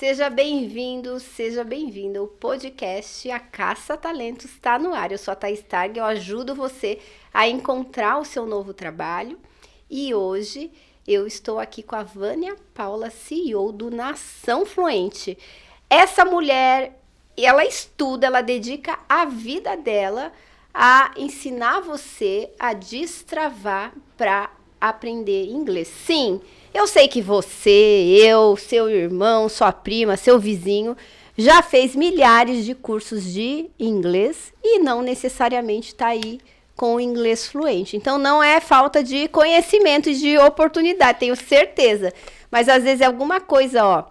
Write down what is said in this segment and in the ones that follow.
seja bem-vindo, seja bem-vinda. O podcast A Caça Talentos está no ar. Eu sou a Thaís Targ, eu ajudo você a encontrar o seu novo trabalho. E hoje eu estou aqui com a Vânia Paula, CEO do Nação Fluente. Essa mulher, ela estuda, ela dedica a vida dela a ensinar você a destravar para aprender inglês. Sim, eu sei que você, eu, seu irmão, sua prima, seu vizinho já fez milhares de cursos de inglês e não necessariamente está aí com o inglês fluente. Então não é falta de conhecimento e de oportunidade, tenho certeza. Mas às vezes é alguma coisa,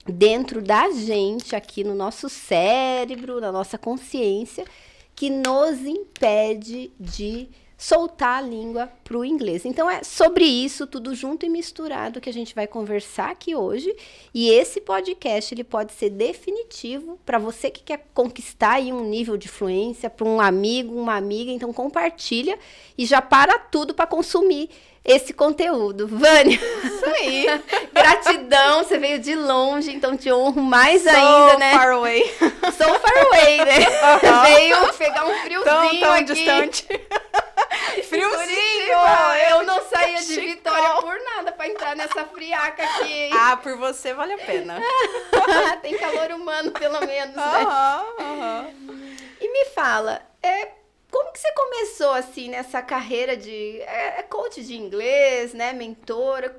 dentro da gente, aqui no nosso cérebro, na nossa consciência, que nos impede de soltar a língua para o inglês. Então é sobre isso, tudo junto e misturado, que a gente vai conversar aqui hoje. E esse podcast ele pode ser definitivo para você que quer conquistar aí um nível de fluência, para um amigo, uma amiga. Então compartilha e já para tudo para consumir esse conteúdo. Vânia, isso aí. Gratidão, você veio de longe, então te honro mais ainda, né? Far away. So far away, né? Veio pegar um friozinho tão aqui. Distante. Friozinho! Eu não saía de Vitória por nada pra entrar nessa friaca aqui, hein? Ah, por você vale a pena. Tem calor humano, pelo menos, né? E me fala, como que você começou, assim, nessa carreira de coach de inglês, né, mentora?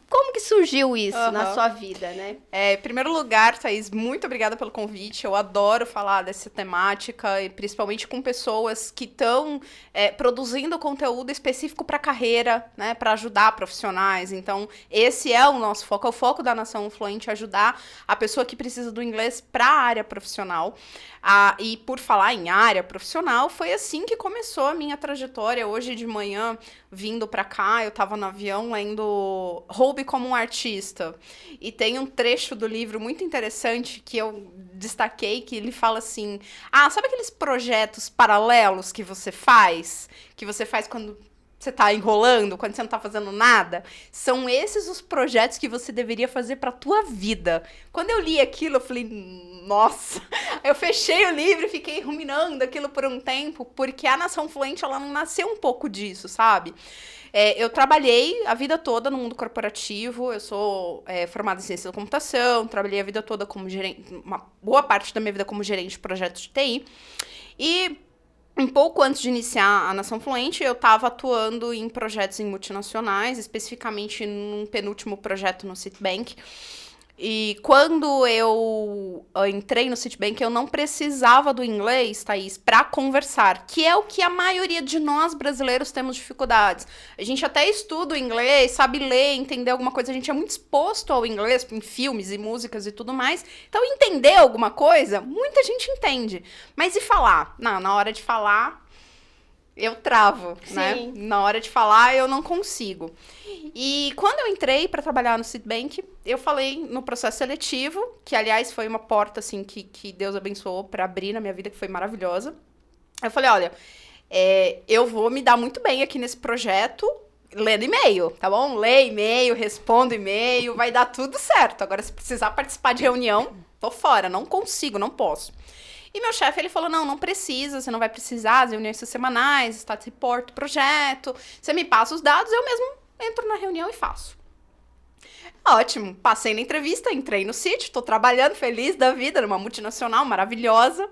Como que surgiu isso na sua vida, né? Em primeiro lugar, Thaís, muito obrigada pelo convite. Eu adoro falar dessa temática, e principalmente com pessoas que estão produzindo conteúdo específico para a carreira, né, para ajudar profissionais. Então, esse é o nosso foco, é o foco da Nação Fluente, ajudar a pessoa que precisa do inglês para a área profissional. E por falar em área profissional, foi assim que começou a minha trajetória. Hoje de manhã, vindo para cá, eu estava no avião lendo Roube como um Artista. E tem um trecho do livro muito interessante que eu destaquei, que ele fala assim, sabe aqueles projetos paralelos que você faz? Que você faz quando você tá enrolando, quando você não tá fazendo nada? São esses os projetos que você deveria fazer pra tua vida. Quando eu li aquilo, eu falei, nossa. Eu fechei o livro e fiquei ruminando aquilo por um tempo, porque a Nação Fluente, ela não nasceu um pouco disso, sabe? Eu trabalhei a vida toda no mundo corporativo, eu sou formada em ciência da computação, trabalhei a vida toda como gerente, uma boa parte da minha vida como gerente de projetos de TI, e um pouco antes de iniciar a Nação Fluente, eu estava atuando em projetos em multinacionais, especificamente num penúltimo projeto no Citibank. E quando eu entrei no Citibank, eu não precisava do inglês, Thaís, para conversar, que é o que a maioria de nós brasileiros temos dificuldades. A gente até estuda o inglês, sabe ler, entender alguma coisa, a gente é muito exposto ao inglês em filmes e músicas e tudo mais. Então, entender alguma coisa, muita gente entende. Mas e falar? Não, na hora de falar, eu travo, né? Na hora de falar, eu não consigo. E quando eu entrei para trabalhar no Citibank, eu falei no processo seletivo, que aliás foi uma porta assim que Deus abençoou para abrir na minha vida, que foi maravilhosa. Eu falei, olha, eu vou me dar muito bem aqui nesse projeto, lendo e-mail, tá bom? Lê e-mail, respondo e-mail, vai dar tudo certo. Agora, se precisar participar de reunião, tô fora, não consigo, não posso. E meu chefe, ele falou, não precisa, você não vai precisar, as reuniões são semanais, status report, projeto, você me passa os dados, eu mesmo entro na reunião e faço. Ótimo, passei na entrevista, entrei no Citi, tô trabalhando feliz da vida, numa multinacional maravilhosa.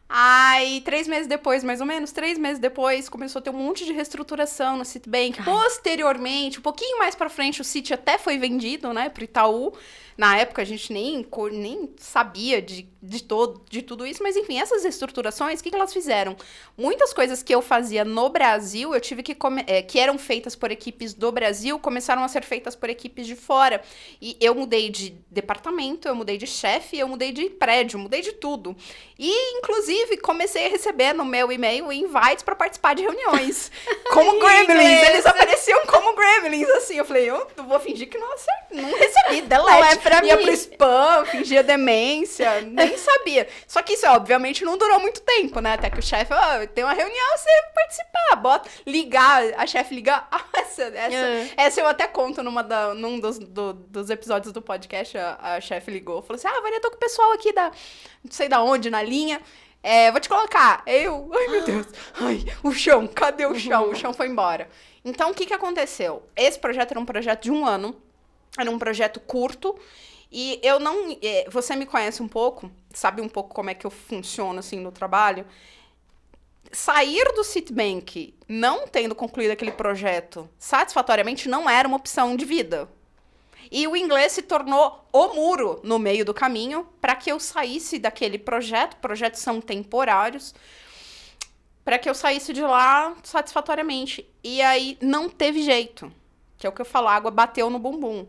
Aí, 3 meses depois, mais ou menos, 3 meses depois, começou a ter um monte de reestruturação no Citibank. Posteriormente, um pouquinho mais pra frente, o Citi até foi vendido, né, pro Itaú. Na época, a gente nem sabia de tudo isso, mas enfim, essas reestruturações, o que elas fizeram? Muitas coisas que eu fazia no Brasil, eu tive que eram feitas por equipes do Brasil, começaram a ser feitas por equipes de fora. E eu mudei de departamento, eu mudei de chefe, eu mudei de prédio, mudei de tudo. E, inclusive, comecei a receber no meu e-mail invites para participar de reuniões. Como gremlins, eles apareciam como gremlins, assim. Eu falei, eu vou fingir que não recebi, delete. pra ia mim. pro spam, fingia demência, nem sabia. Só que isso, obviamente, não durou muito tempo, né? Até que o chefe, tem uma reunião, você participar, ligar, a chefe ligar. Essa eu até conto num dos episódios do podcast, a chefe ligou, falou assim, Vânia, tô com o pessoal aqui não sei da onde, na linha, vou te colocar. Ai, meu Deus, o chão, cadê o chão? O chão foi embora. Então, o que aconteceu? Esse projeto era um projeto de 1 ano, era um projeto curto, e eu não... Você me conhece um pouco, sabe um pouco como é que eu funciono, assim, no trabalho. Sair do Citibank, não tendo concluído aquele projeto satisfatoriamente, não era uma opção de vida. E o inglês se tornou o muro no meio do caminho para que eu saísse daquele projeto. Projetos são temporários. Para que eu saísse de lá satisfatoriamente. E aí não teve jeito. Que é o que eu falo, a água bateu no bumbum.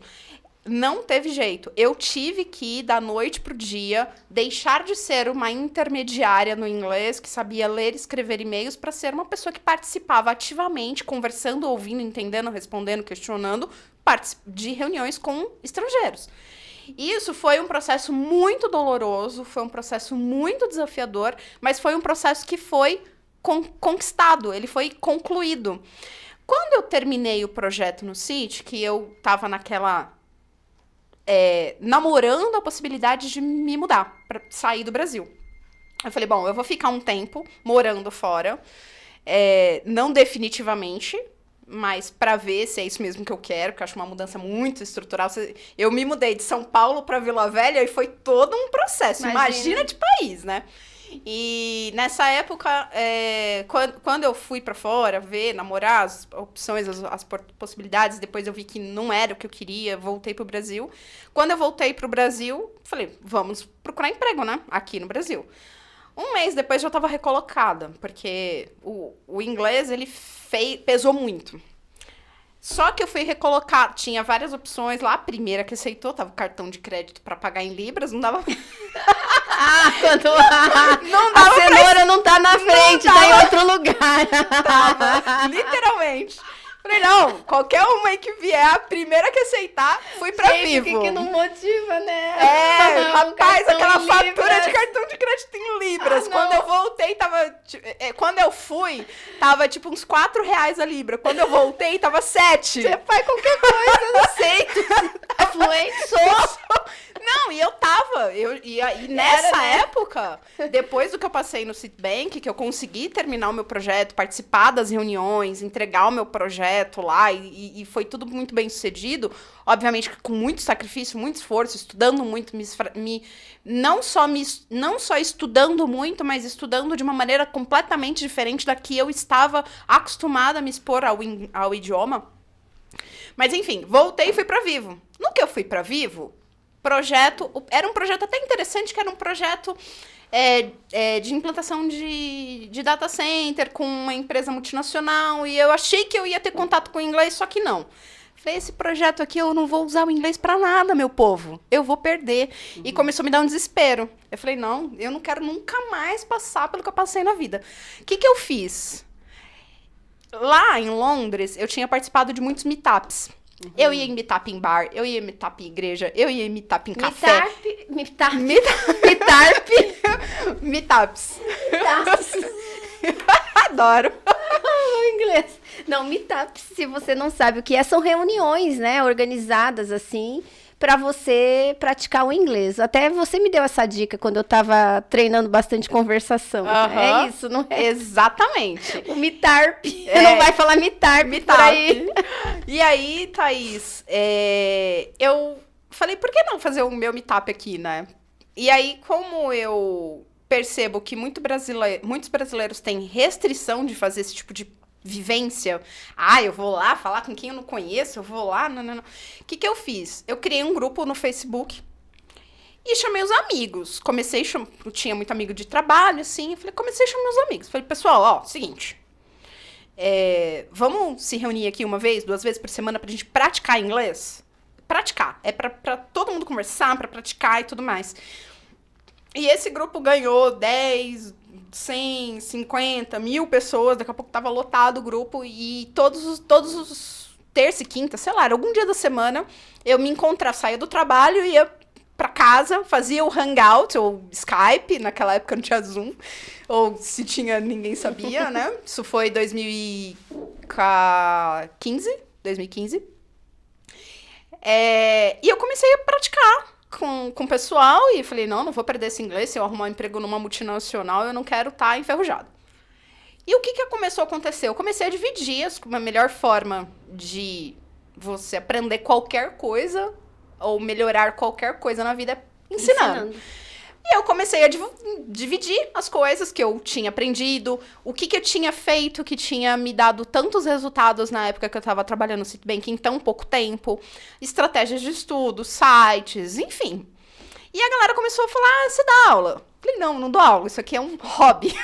Não teve jeito. Eu tive que, da noite pro dia, deixar de ser uma intermediária no inglês, que sabia ler e escrever e-mails, para ser uma pessoa que participava ativamente, conversando, ouvindo, entendendo, respondendo, questionando, de reuniões com estrangeiros. Isso foi um processo muito doloroso, foi um processo muito desafiador, mas foi um processo que foi conquistado, ele foi concluído. Quando eu terminei o projeto no CIT, que eu tava naquela... namorando a possibilidade de me mudar, pra sair do Brasil. Eu falei, bom, eu vou ficar um tempo morando fora, não definitivamente, mas pra ver se é isso mesmo que eu quero, porque eu acho uma mudança muito estrutural. Eu me mudei de São Paulo pra Vila Velha e foi todo um processo. Imagina de país, né? E nessa época, quando eu fui pra fora ver, namorar, as opções, as possibilidades, depois eu vi que não era o que eu queria, voltei pro Brasil. Quando eu voltei pro Brasil, falei, vamos procurar emprego, né? Aqui no Brasil. Um mês depois eu tava recolocada, porque o inglês, ele pesou muito. Só que eu fui recolocar, tinha várias opções lá, a primeira que aceitou, tava o cartão de crédito pra pagar em libras, não dava... Quando não dava a cenoura não tá na frente, tá em outro lugar. Tava, literalmente. Falei, não, qualquer uma aí que vier, a primeira que aceitar, fui pra Vivo. O que não motiva, né? Rapaz, aquela fatura de cartão de crédito em libras. Quando eu voltei, tava... Quando eu fui, tava tipo uns R$4 a libra. Quando eu voltei, tava 7. Você faz qualquer coisa, eu não sei. Tá fluente, sou. Não, e eu tava. E nessa época, depois do que eu passei no Citibank, que eu consegui terminar o meu projeto, participar das reuniões, entregar o meu projeto lá, e foi tudo muito bem sucedido, obviamente com muito sacrifício, muito esforço, estudando muito, não só estudando muito, mas estudando de uma maneira completamente diferente da que eu estava acostumada a me expor ao idioma. Mas enfim, voltei e fui pra Vivo. No que eu fui pra Vivo, era um projeto até interessante, que era um projeto de implantação de data center com uma empresa multinacional, e eu achei que eu ia ter contato com o inglês, só que não. Falei, esse projeto aqui eu não vou usar o inglês pra nada, meu povo. Eu vou perder. E começou a me dar um desespero. Eu falei, não, eu não quero nunca mais passar pelo que eu passei na vida. O que eu fiz? Lá em Londres, eu tinha participado de muitos meetups. Eu ia em meetup em bar, eu ia em meetup em igreja, eu ia em meetup em café. Meetups. Adoro. O inglês. Não, meetups, se você não sabe o que é, são reuniões, né, organizadas assim, para você praticar o inglês. Até você me deu essa dica quando eu tava treinando bastante conversação. É isso, não é? Exatamente. O meetup. Você não vai falar meetup por aí. E aí, Thaís, eu falei, por que não fazer o meu meetup aqui, né? E aí, como eu percebo que muitos brasileiros têm restrição de fazer esse tipo de vivência, eu vou lá falar com quem eu não conheço, eu vou lá, não. O que eu fiz? Eu criei um grupo no Facebook e chamei os amigos. Eu tinha muito amigo de trabalho, assim, comecei a chamar meus amigos. Falei, pessoal, seguinte, vamos se reunir aqui 1 vez, 2 vezes por semana pra gente praticar inglês? Praticar, pra todo mundo conversar, pra praticar e tudo mais. E esse grupo ganhou 10, 100, 50, 1000 pessoas. Daqui a pouco tava lotado o grupo. E todos terça e quinta, sei lá, era algum dia da semana, eu me encontrava, saía do trabalho, ia pra casa, fazia o Hangout, ou Skype, naquela época não tinha Zoom, ou se tinha, ninguém sabia, né? Isso foi 2015. E eu comecei a praticar com o pessoal, e falei, não vou perder esse inglês, se eu arrumar um emprego numa multinacional, eu não quero estar enferrujado. E o que começou a acontecer? Eu comecei a dividir a melhor forma de você aprender qualquer coisa ou melhorar qualquer coisa na vida é ensinando. E eu comecei a dividir as coisas que eu tinha aprendido, o que eu tinha feito que tinha me dado tantos resultados na época que eu estava trabalhando no Citibank em tão pouco tempo, estratégias de estudo, sites, enfim. E a galera começou a falar, você dá aula? Falei, não dou aula, isso aqui é um hobby.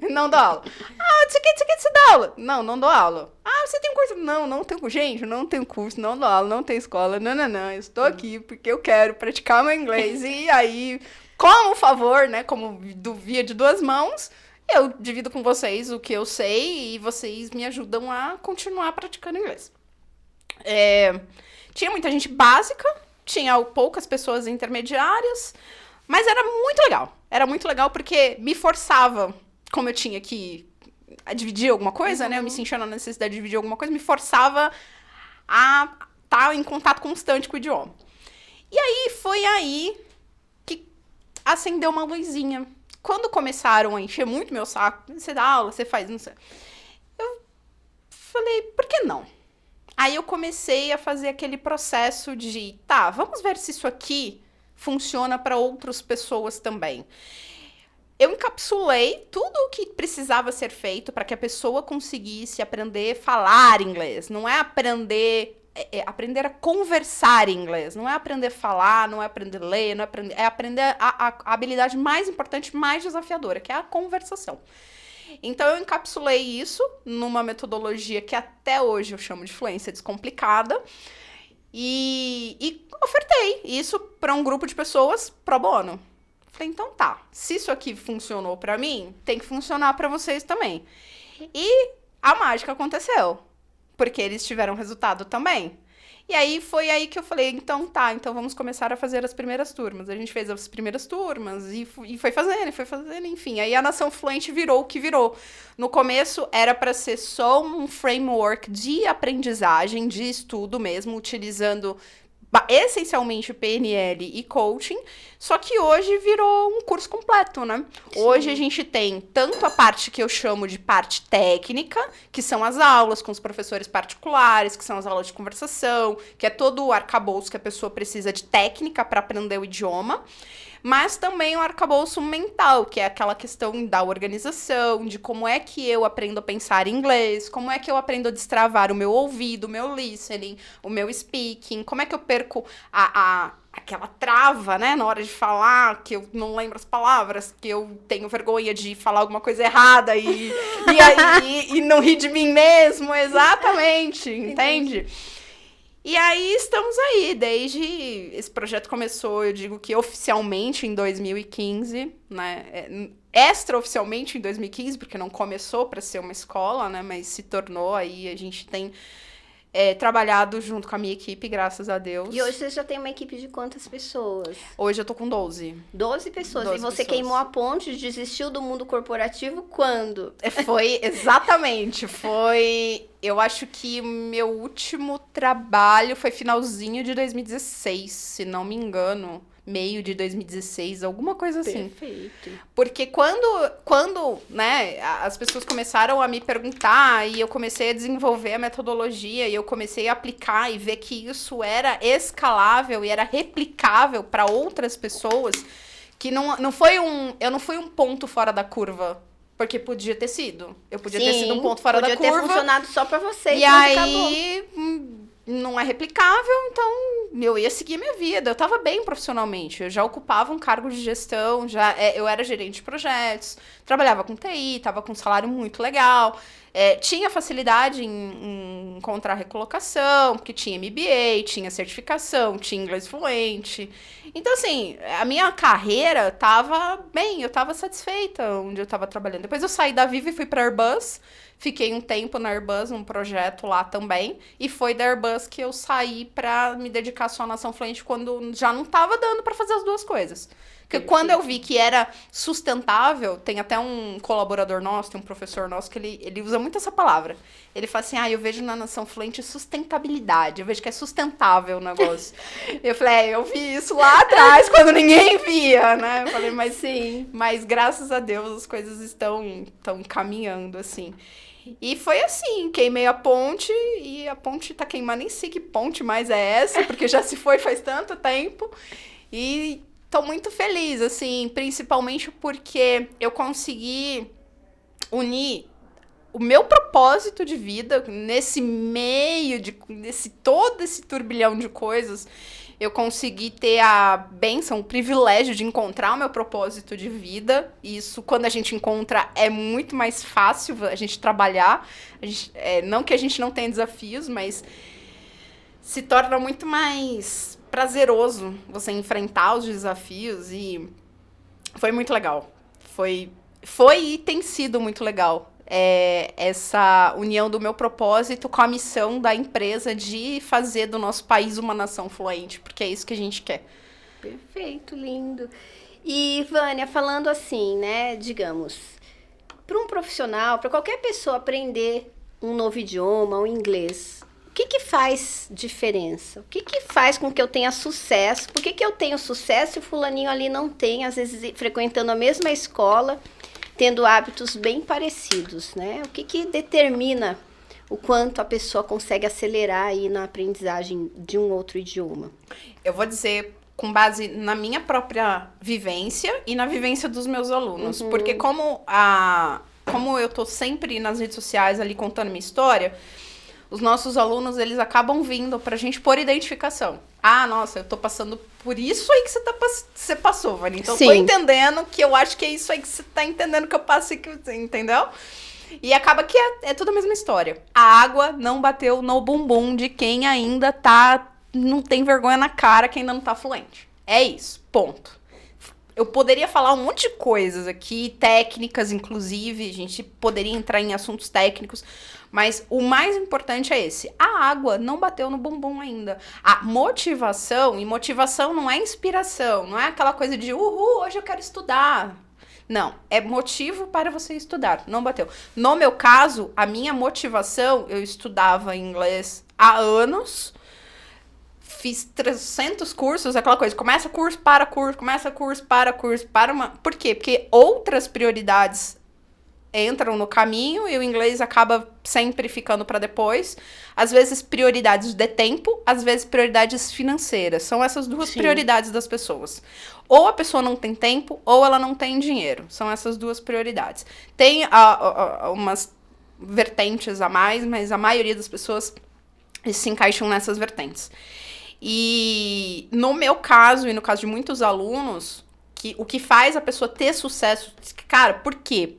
Não dou aula. Isso aqui, você dá aula? Não dou aula. Você tem curso? Não tenho, gente, não tenho curso, não dou aula, não tenho escola, não, eu estou aqui porque eu quero praticar meu inglês. E aí, como favor, né, como via de duas mãos, eu divido com vocês o que eu sei e vocês me ajudam a continuar praticando inglês. Tinha muita gente básica, tinha poucas pessoas intermediárias, mas era muito legal. Era muito legal porque me forçava, como eu tinha que dividir alguma coisa, né? Eu me sentia na necessidade de dividir alguma coisa, me forçava a estar em contato constante com o idioma. E aí, foi aí que acendeu uma luzinha. Quando começaram a encher muito meu saco, você dá aula, você faz, não sei. Eu falei, por que não? Aí eu comecei a fazer aquele processo de, vamos ver se isso aqui funciona para outras pessoas também. Eu encapsulei tudo o que precisava ser feito para que a pessoa conseguisse aprender a falar inglês. Não é aprender, aprender a conversar em inglês. Não é aprender a falar, não é aprender a ler, é aprender a habilidade mais importante, mais desafiadora, que é a conversação. Então, eu encapsulei isso numa metodologia que até hoje eu chamo de fluência descomplicada e ofertei isso para um grupo de pessoas pro bono. Falei, então se isso aqui funcionou para mim, tem que funcionar para vocês também. E a mágica aconteceu, porque eles tiveram resultado também. E aí, foi aí que eu falei, então vamos começar a fazer as primeiras turmas. A gente fez as primeiras turmas e foi fazendo, enfim. Aí a Nação Fluente virou o que virou. No começo, era para ser só um framework de aprendizagem, de estudo mesmo, utilizando essencialmente PNL e coaching, só que hoje virou um curso completo, né? Sim. Hoje a gente tem tanto a parte que eu chamo de parte técnica, que são as aulas com os professores particulares, que são as aulas de conversação, que é todo o arcabouço que a pessoa precisa de técnica para aprender o idioma, mas também o arcabouço mental, que é aquela questão da organização, de como é que eu aprendo a pensar em inglês, como é que eu aprendo a destravar o meu ouvido, o meu listening, o meu speaking, como é que eu perco aquela trava, né, na hora de falar, que eu não lembro as palavras, que eu tenho vergonha de falar alguma coisa errada e não rir de mim mesmo, exatamente, entende? E aí, estamos aí, desde esse projeto começou, eu digo que oficialmente em 2015, né, extraoficialmente em 2015, porque não começou para ser uma escola, né, mas se tornou aí, a gente tem trabalhado junto com a minha equipe, graças a Deus. E hoje você já tem uma equipe de quantas pessoas? Hoje eu tô com 12. 12 pessoas. 12 e você pessoas. Queimou a ponte, desistiu do mundo corporativo quando? Eu acho que meu último trabalho foi finalzinho de 2016, se não me engano. Meio de 2016, alguma coisa assim. Perfeito. Porque quando, né, as pessoas começaram a me perguntar e eu comecei a desenvolver a metodologia e eu comecei a aplicar e ver que isso era escalável e era replicável para outras pessoas, que eu não fui um ponto fora da curva. Porque podia ter sido. Eu podia ter sido um ponto fora da curva. Podia ter funcionado só pra você. E aí, não é replicável, então eu ia seguir minha vida. Eu tava bem profissionalmente. Eu já ocupava um cargo de gestão, eu era gerente de projetos, trabalhava com TI, tava com um salário muito legal. Tinha facilidade em encontrar recolocação, porque tinha MBA, tinha certificação, tinha inglês fluente. Então, assim, a minha carreira tava bem, eu tava satisfeita onde eu tava trabalhando. Depois eu saí da Vivo e fui pra Airbus. Fiquei um tempo na Airbus, num projeto lá também. E foi da Airbus que eu saí pra me dedicar só à nação fluente quando já não tava dando pra fazer as duas coisas. Porque quando eu vi que era sustentável, tem até um colaborador nosso, tem um professor nosso, que ele usa muito essa palavra. Ele fala assim, eu vejo na nação fluente sustentabilidade, eu vejo que é sustentável o negócio. Eu falei, eu vi isso lá atrás, quando ninguém via, né? Eu falei, mas sim, mas graças a Deus as coisas estão caminhando, assim. E foi assim, queimei a ponte, e a ponte tá queimando, nem sei que ponte mais é essa, porque já se foi faz tanto tempo. E tô muito feliz, assim, principalmente porque eu consegui unir o meu propósito de vida nesse meio nesse todo esse turbilhão de coisas. Eu consegui ter a bênção, o privilégio de encontrar o meu propósito de vida. E isso, quando a gente encontra, é muito mais fácil a gente trabalhar. Não que a gente não tenha desafios, mas se torna muito mais prazeroso você enfrentar os desafios. E foi muito legal. Foi e tem sido muito legal. Essa união do meu propósito com a missão da empresa de fazer do nosso país uma nação fluente, porque é isso que a gente quer. Perfeito, lindo. E, Vânia, falando assim, né, digamos, para um profissional, para qualquer pessoa aprender um novo idioma, um inglês, o que faz diferença? O que faz com que eu tenha sucesso? Por que eu tenho sucesso e o fulaninho ali não tem, às vezes frequentando a mesma escola, tendo hábitos bem parecidos, né? O que determina o quanto a pessoa consegue acelerar aí na aprendizagem de um outro idioma? Eu vou dizer com base na minha própria vivência e na vivência dos meus alunos. Uhum. Porque como eu tô sempre nas redes sociais ali contando minha história, os nossos alunos, eles acabam vindo pra gente por identificação. Nossa, eu tô passando por isso aí que você passou, Vânia. Então, sim, eu tô entendendo que eu acho que é isso aí que você tá entendendo que eu passei, entendeu? E acaba que é tudo a mesma história. A água não bateu no bumbum de quem ainda não tem vergonha na cara, quem ainda não tá fluente. É isso, ponto. Eu poderia falar um monte de coisas aqui, técnicas, inclusive, a gente poderia entrar em assuntos técnicos, mas o mais importante é esse. A água não bateu no bumbum ainda. A motivação, e motivação não é inspiração, não é aquela coisa de, hoje eu quero estudar. Não, é motivo para você estudar, não bateu. No meu caso, a minha motivação, eu estudava inglês há anos, fiz 300 cursos, aquela coisa, começa curso, para curso, começa curso, para curso, para uma... Por quê? Porque outras prioridades entram no caminho e o inglês acaba sempre ficando para depois. Às vezes prioridades de tempo, às vezes prioridades financeiras. São essas duas prioridades das pessoas. Ou a pessoa não tem tempo, ou ela não tem dinheiro. São essas duas prioridades. Tem umas vertentes a mais, mas a maioria das pessoas se encaixam nessas vertentes. E no meu caso, e no caso de muitos alunos, o que faz a pessoa ter sucesso... Cara, por quê?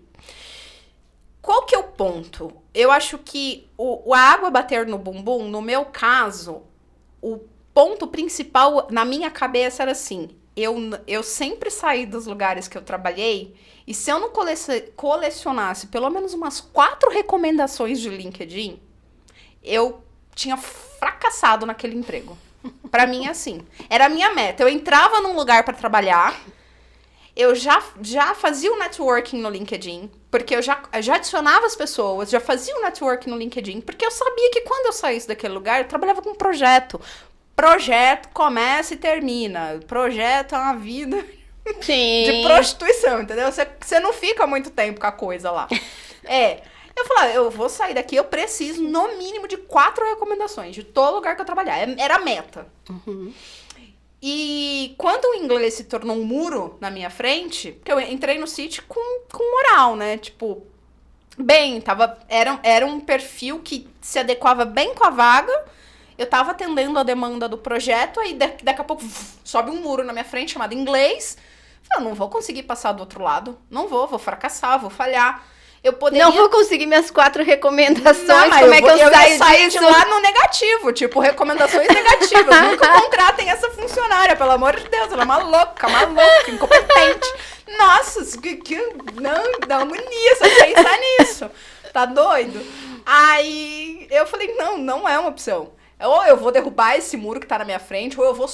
Qual que é o ponto? Eu acho que a água bater no bumbum, no meu caso, o ponto principal na minha cabeça era assim, eu sempre saí dos lugares que eu trabalhei e se eu não colecionasse pelo menos umas 4 recomendações de LinkedIn, eu tinha fracassado naquele emprego. Pra mim, assim, era a minha meta. Eu entrava num lugar pra trabalhar, eu já fazia o networking no LinkedIn, porque eu já adicionava as pessoas, já fazia o networking no LinkedIn, porque eu sabia que quando eu saísse daquele lugar, eu trabalhava com um projeto. Projeto começa e termina. Projeto é uma vida de prostituição, entendeu? Você não fica muito tempo com a coisa lá. Eu falei, eu vou sair daqui, eu preciso, no mínimo, de 4 recomendações de todo lugar que eu trabalhar. Era a meta. Uhum. E quando o inglês se tornou um muro na minha frente, porque eu entrei no City com moral, né? Tipo, era um perfil que se adequava bem com a vaga, eu tava atendendo a demanda do projeto, aí daqui a pouco sobe um muro na minha frente chamado inglês. Eu não vou conseguir passar do outro lado, não vou fracassar, vou falhar. Eu poderia... Não vou conseguir minhas 4 recomendações, Não, mas como é que eu ia saio sair disso? de lá no negativo, tipo, recomendações negativas. Nunca contratem essa funcionária, pelo amor de Deus, ela é maluca, incompetente. Nossa, não, dá agonia só pensar nisso. Tá doido? Aí eu falei, não é uma opção. Ou eu vou derrubar esse muro que tá na minha frente, ou eu vou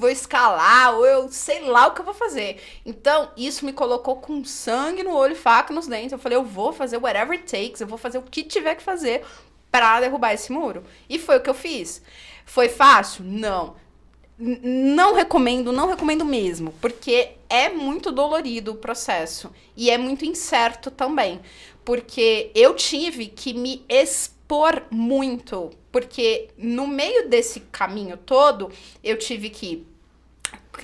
escalar, ou eu sei lá o que eu vou fazer. Então, isso me colocou com sangue no olho, faca nos dentes. Eu falei, eu vou fazer whatever it takes, eu vou fazer o que tiver que fazer pra derrubar esse muro. E foi o que eu fiz. Foi fácil? Não. Não recomendo mesmo, porque é muito dolorido o processo e é muito incerto também, porque eu tive que me expor muito, porque no meio desse caminho todo, eu tive que,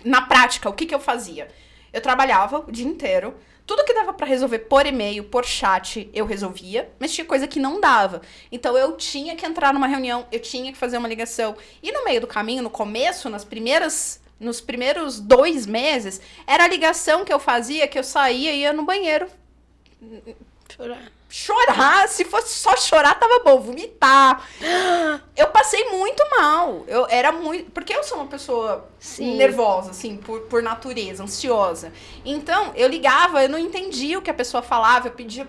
na prática, o que eu fazia? Eu trabalhava o dia inteiro, tudo que dava pra resolver por e-mail, por chat, eu resolvia, mas tinha coisa que não dava. Então, eu tinha que entrar numa reunião, eu tinha que fazer uma ligação. E no meio do caminho, no começo, nos primeiros 2 meses, era a ligação que eu fazia, que eu saía e ia no banheiro. Chorar, se fosse só chorar, tava bom. Vomitar. Eu passei muito mal. Eu era muito... Porque eu sou uma pessoa nervosa, assim, por natureza, ansiosa. Então, eu ligava, eu não entendia o que a pessoa falava, eu pedia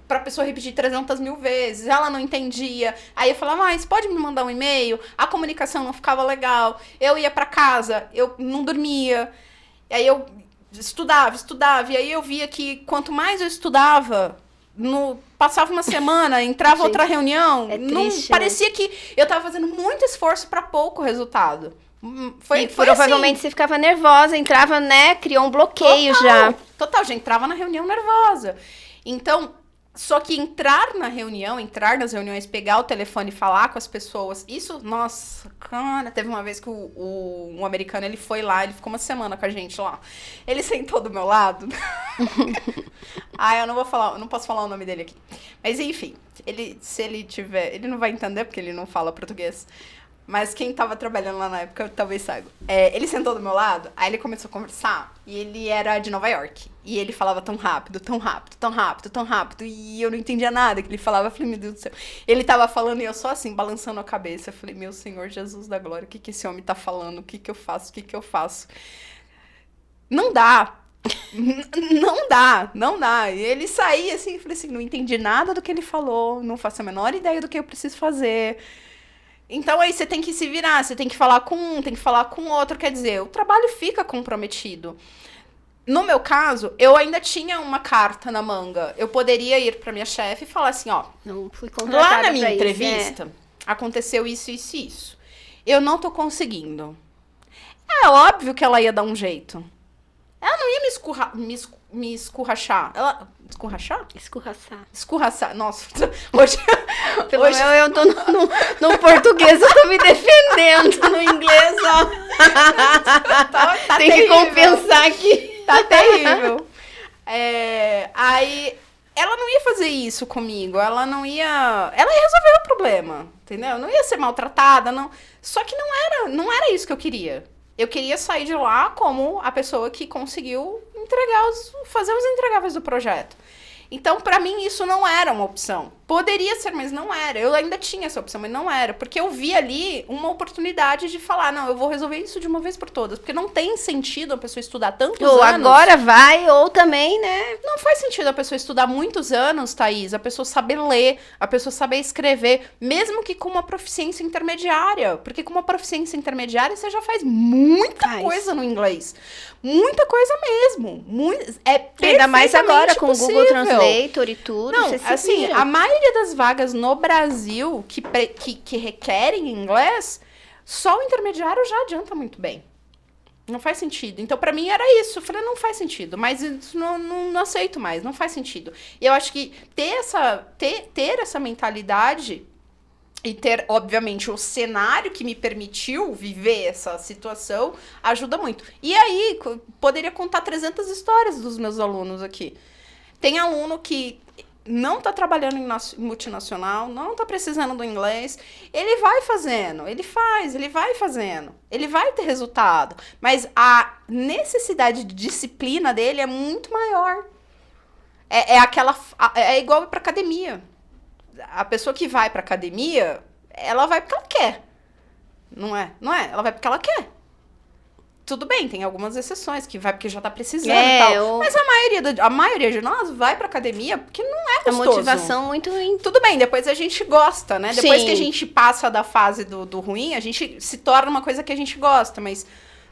pra pessoa repetir 300 mil vezes, ela não entendia. Aí eu falava, mas pode me mandar um e-mail? A comunicação não ficava legal. Eu ia pra casa, eu não dormia. Aí eu estudava. E aí eu via que quanto mais eu estudava... passava uma semana, entrava outra reunião, triste, parecia que eu tava fazendo muito esforço para pouco resultado. Foi provavelmente assim. Você ficava nervosa, entrava, né, criou um bloqueio já já entrava na reunião nervosa. Então, só que entrar nas reuniões, pegar o telefone e falar com as pessoas, isso, nossa, cara, teve uma vez que um americano, ele foi lá, ele ficou uma semana com a gente lá. Ele sentou do meu lado. Eu não posso falar o nome dele aqui. Mas enfim, se ele tiver, ele não vai entender porque ele não fala português. Mas quem tava trabalhando lá na época, talvez saiba. Ele sentou do meu lado, aí ele começou a conversar, e ele era de Nova York. E ele falava tão rápido, e eu não entendia nada que ele falava. Eu falei, meu Deus do céu. Ele tava falando e eu só assim, balançando a cabeça. Eu falei, meu Senhor Jesus da glória, o que esse homem tá falando? O que eu faço? Não dá. Não dá. E ele saía assim, eu falei assim, não entendi nada do que ele falou, não faço a menor ideia do que eu preciso fazer. Então aí você tem que se virar, você tem que falar com um, tem que falar com outro, quer dizer, o trabalho fica comprometido. No meu caso, eu ainda tinha uma carta na manga. Eu poderia ir pra minha chefe e falar assim, ó, não fui contratada lá na minha pra entrevista, aconteceu isso. Eu não tô conseguindo. É óbvio que ela ia dar um jeito. Ela não ia me escurrachar. Ela... Escurrachar? Escurraçar. Nossa, hoje eu tô no português, eu tô me defendendo. No inglês, ó. Tá Tem terrível. que compensar aqui. Tá terrível. Aí, ela não ia fazer isso comigo. Ela ia resolver o problema, entendeu? Não ia ser maltratada, não. Só que não era isso que eu queria. Eu queria sair de lá como a pessoa que conseguiu fazer os entregáveis do projeto. Então, pra mim, isso não era uma opção. Poderia ser, mas não era. Eu ainda tinha essa opção, mas não era. Porque eu vi ali uma oportunidade de falar, não, eu vou resolver isso de uma vez por todas. Porque não tem sentido a pessoa estudar tantos anos. Ou agora vai, ou também, né? Não faz sentido a pessoa estudar muitos anos, Thaís. A pessoa saber ler, a pessoa saber escrever, mesmo que com uma proficiência intermediária. Porque com uma proficiência intermediária, você já faz muita coisa no inglês. Muita coisa mesmo. Ainda mais agora, com o Google possível. Translator e tudo. Não, assim, a maioria das vagas no Brasil que requerem inglês, só o intermediário já adianta muito bem. Não faz sentido. Então, pra mim, era isso. Eu falei, não faz sentido. Mas isso não aceito mais. Não faz sentido. E eu acho que ter essa mentalidade e ter, obviamente, o cenário que me permitiu viver essa situação ajuda muito. E aí, poderia contar 300 histórias dos meus alunos aqui. Tem aluno que não tá trabalhando em multinacional, não tá precisando do inglês, ele vai fazendo, ele vai fazendo, ele vai ter resultado, mas a necessidade de disciplina dele é muito maior. É igual ir pra academia. A pessoa que vai pra academia, ela vai porque ela quer. Não é? Ela vai porque ela quer. Tudo bem, tem algumas exceções que vai porque já tá precisando e tal. Mas a maioria de nós vai pra academia porque não é gostoso. A motivação muito... Tudo bem, depois a gente gosta, né? Depois Sim. que a gente passa da fase do ruim, a gente se torna uma coisa que a gente gosta. Mas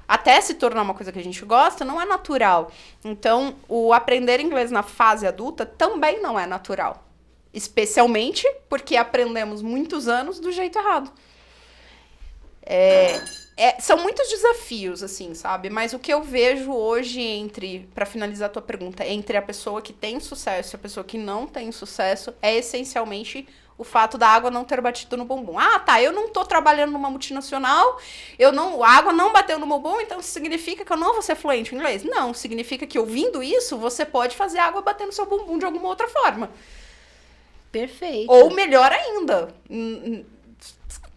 até se tornar uma coisa que a gente gosta, não é natural. Então, o aprender inglês na fase adulta também não é natural. Especialmente porque aprendemos muitos anos do jeito errado. São muitos desafios, assim, sabe? Mas o que eu vejo hoje pra finalizar a tua pergunta, entre a pessoa que tem sucesso e a pessoa que não tem sucesso, é essencialmente o fato da água não ter batido no bumbum. Ah, tá, eu não tô trabalhando numa multinacional, a água não bateu no bumbum, então isso significa que eu não vou ser fluente em inglês? Não, significa que ouvindo isso, você pode fazer a água bater no seu bumbum de alguma outra forma. Perfeito. Ou melhor ainda,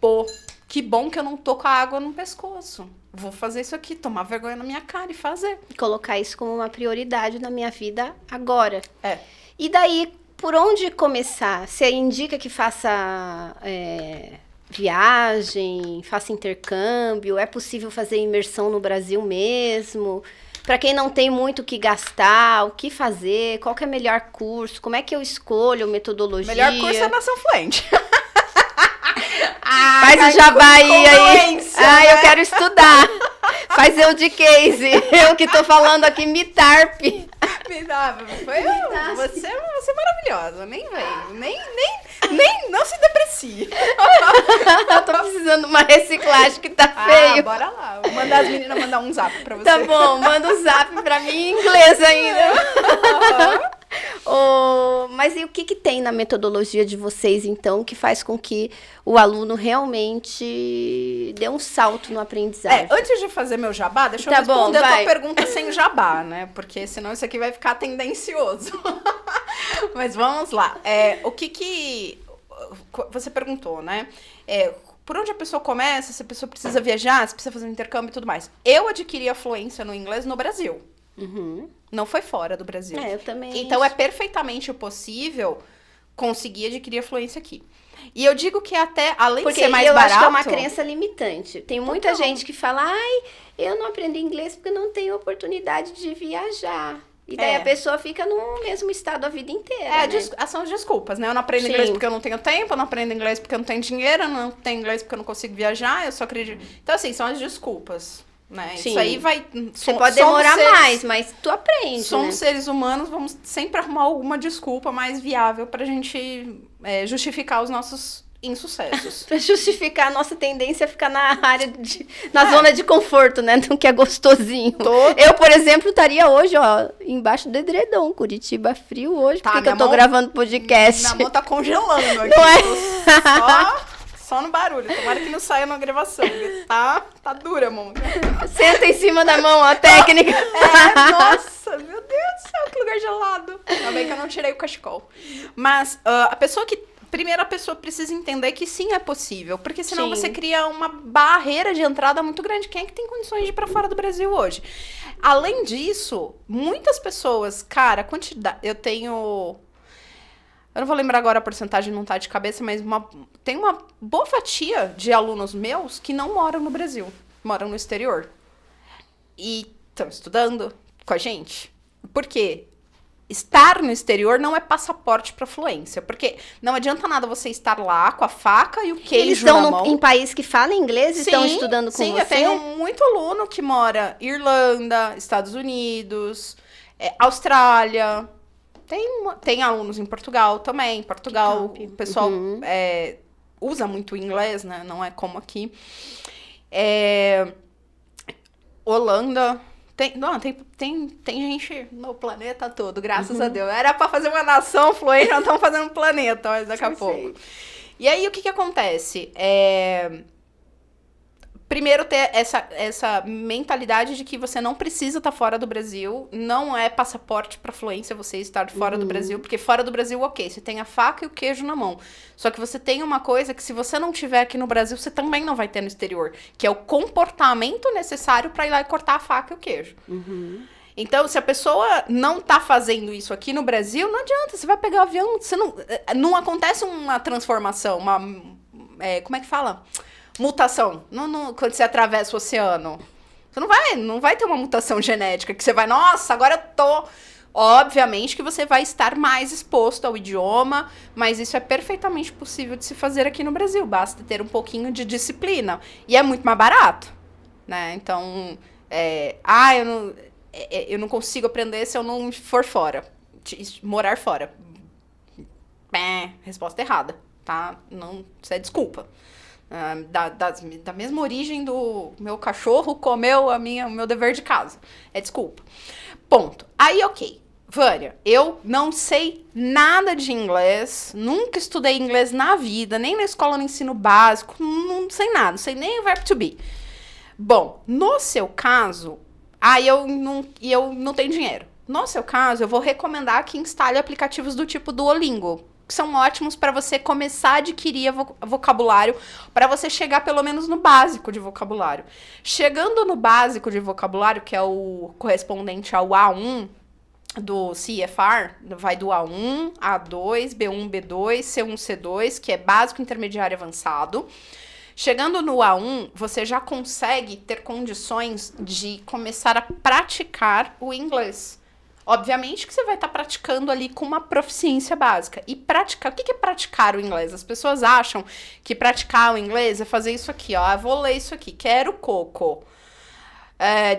pô, que bom que eu não tô com a água no pescoço. Vou fazer isso aqui, tomar vergonha na minha cara e fazer. Colocar isso como uma prioridade na minha vida agora. É. E daí, por onde começar? Você indica que faça viagem, faça intercâmbio? É possível fazer imersão no Brasil mesmo? Para quem não tem muito o que gastar, o que fazer? Qual que é o melhor curso? Como é que eu escolho metodologia? Melhor curso é Nação Fluente. Faz o jabá aí. Né? Eu quero estudar. Faz eu de case. Eu que tô falando aqui, Mitarp. Você é maravilhosa. Nem vem. Nem não se deprecie. Eu tô precisando de uma reciclagem que tá feio. Bora lá. Vou mandar as meninas mandar um zap pra você. Tá bom, manda um zap pra mim em inglês ainda. Mas e o que tem na metodologia de vocês, então, que faz com que o aluno realmente dê um salto no aprendizagem? Antes de fazer meu jabá, deixa eu responder a tua pergunta sem jabá, né? Porque senão isso aqui vai ficar tendencioso. Mas vamos lá. O que você perguntou, né? Por onde a pessoa começa, se a pessoa precisa viajar, se precisa fazer um intercâmbio e tudo mais. Eu adquiri a fluência no inglês no Brasil. Uhum. Não foi fora do Brasil. Eu também. Então, é perfeitamente possível conseguir adquirir a fluência aqui. E eu digo que até, além de ser mais barato... Porque eu acho que é uma crença limitante. Tem muita gente que fala, eu não aprendi inglês porque não tenho oportunidade de viajar. E daí a pessoa fica no mesmo estado a vida inteira, né? São as desculpas, né? Eu não aprendo inglês porque eu não tenho tempo, eu não aprendo inglês porque eu não tenho dinheiro, eu não tenho inglês porque eu não consigo viajar, eu só acredito... Então, assim, são as desculpas. Né? Sim. Isso aí vai... Você pode demorar mais, mas tu aprende, Somos seres humanos, vamos sempre arrumar alguma desculpa mais viável pra gente justificar os nossos insucessos. Pra justificar a nossa tendência a ficar na área na zona de conforto, né? Do que é gostosinho. Eu, por exemplo, estaria hoje, embaixo do edredom. Curitiba frio hoje, porque eu tô gravando podcast. Minha mão tá congelando aqui. Não é? Só no barulho. Tomara que não saia na gravação. Tá dura, mão. Senta em cima da mão, a técnica. Nossa, meu Deus do céu, que lugar gelado. Ainda bem que eu não tirei o cachecol. Mas primeiro a pessoa precisa entender que sim, é possível. Porque senão você cria uma barreira de entrada muito grande. Quem é que tem condições de ir pra fora do Brasil hoje? Além disso, muitas pessoas, cara, eu tenho... Eu não vou lembrar agora a porcentagem, não tá de cabeça, mas tem uma boa fatia de alunos meus que não moram no Brasil, moram no exterior. E estão estudando com a gente. Por quê? Estar no exterior não é passaporte para fluência, porque não adianta nada você estar lá com a faca e o queijo na mão. Eles estão em país que fala inglês e estão estudando com você? Sim, eu tenho muito aluno que mora Irlanda, Estados Unidos, Austrália... Tem alunos em Portugal também. Portugal, o pessoal usa muito inglês, né? Não é como aqui. Holanda. Tem gente no planeta todo, graças a Deus. Era pra fazer uma nação fluente, nós estamos fazendo um planeta, mas daqui a pouco. E aí, o que acontece? Primeiro, ter essa mentalidade de que você não precisa estar fora do Brasil. Não é passaporte para fluência você estar fora do Brasil. Porque fora do Brasil, ok, você tem a faca e o queijo na mão. Só que você tem uma coisa que se você não tiver aqui no Brasil, você também não vai ter no exterior. Que é o comportamento necessário para ir lá e cortar a faca e o queijo. Então, se a pessoa não tá fazendo isso aqui no Brasil, não adianta, você vai pegar o avião, você não acontece uma transformação, como é que fala? Mutação. Quando você atravessa o oceano. Você não vai ter uma mutação genética que você vai, nossa, agora eu tô... Obviamente que você vai estar mais exposto ao idioma, mas isso é perfeitamente possível de se fazer aqui no Brasil. Basta ter um pouquinho de disciplina. E é muito mais barato, né? Então, eu não consigo aprender se eu não for fora. Morar fora. Resposta errada, tá? Não, isso é desculpa. Da mesma origem do meu cachorro comeu o meu dever de casa. É desculpa. Ponto. Aí, ok. Vânia, eu não sei nada de inglês, nunca estudei inglês na vida, nem na escola no ensino básico, não sei nada, não sei nem o verbo to be. Bom, no seu caso, eu não tenho dinheiro. No seu caso, eu vou recomendar que instale aplicativos do tipo Duolingo, que são ótimos para você começar a adquirir vocabulário, para você chegar pelo menos no básico de vocabulário. Chegando no básico de vocabulário, que é o correspondente ao A1, do CFR, vai do A1, A2, B1, B2, C1, C2, que é básico, intermediário e avançado. Chegando no A1, você já consegue ter condições de começar a praticar o inglês. Obviamente que você vai estar praticando ali com uma proficiência básica. E praticar, o que é praticar o inglês? As pessoas acham que praticar o inglês é fazer isso aqui, ó. Eu vou ler isso aqui, quero coco.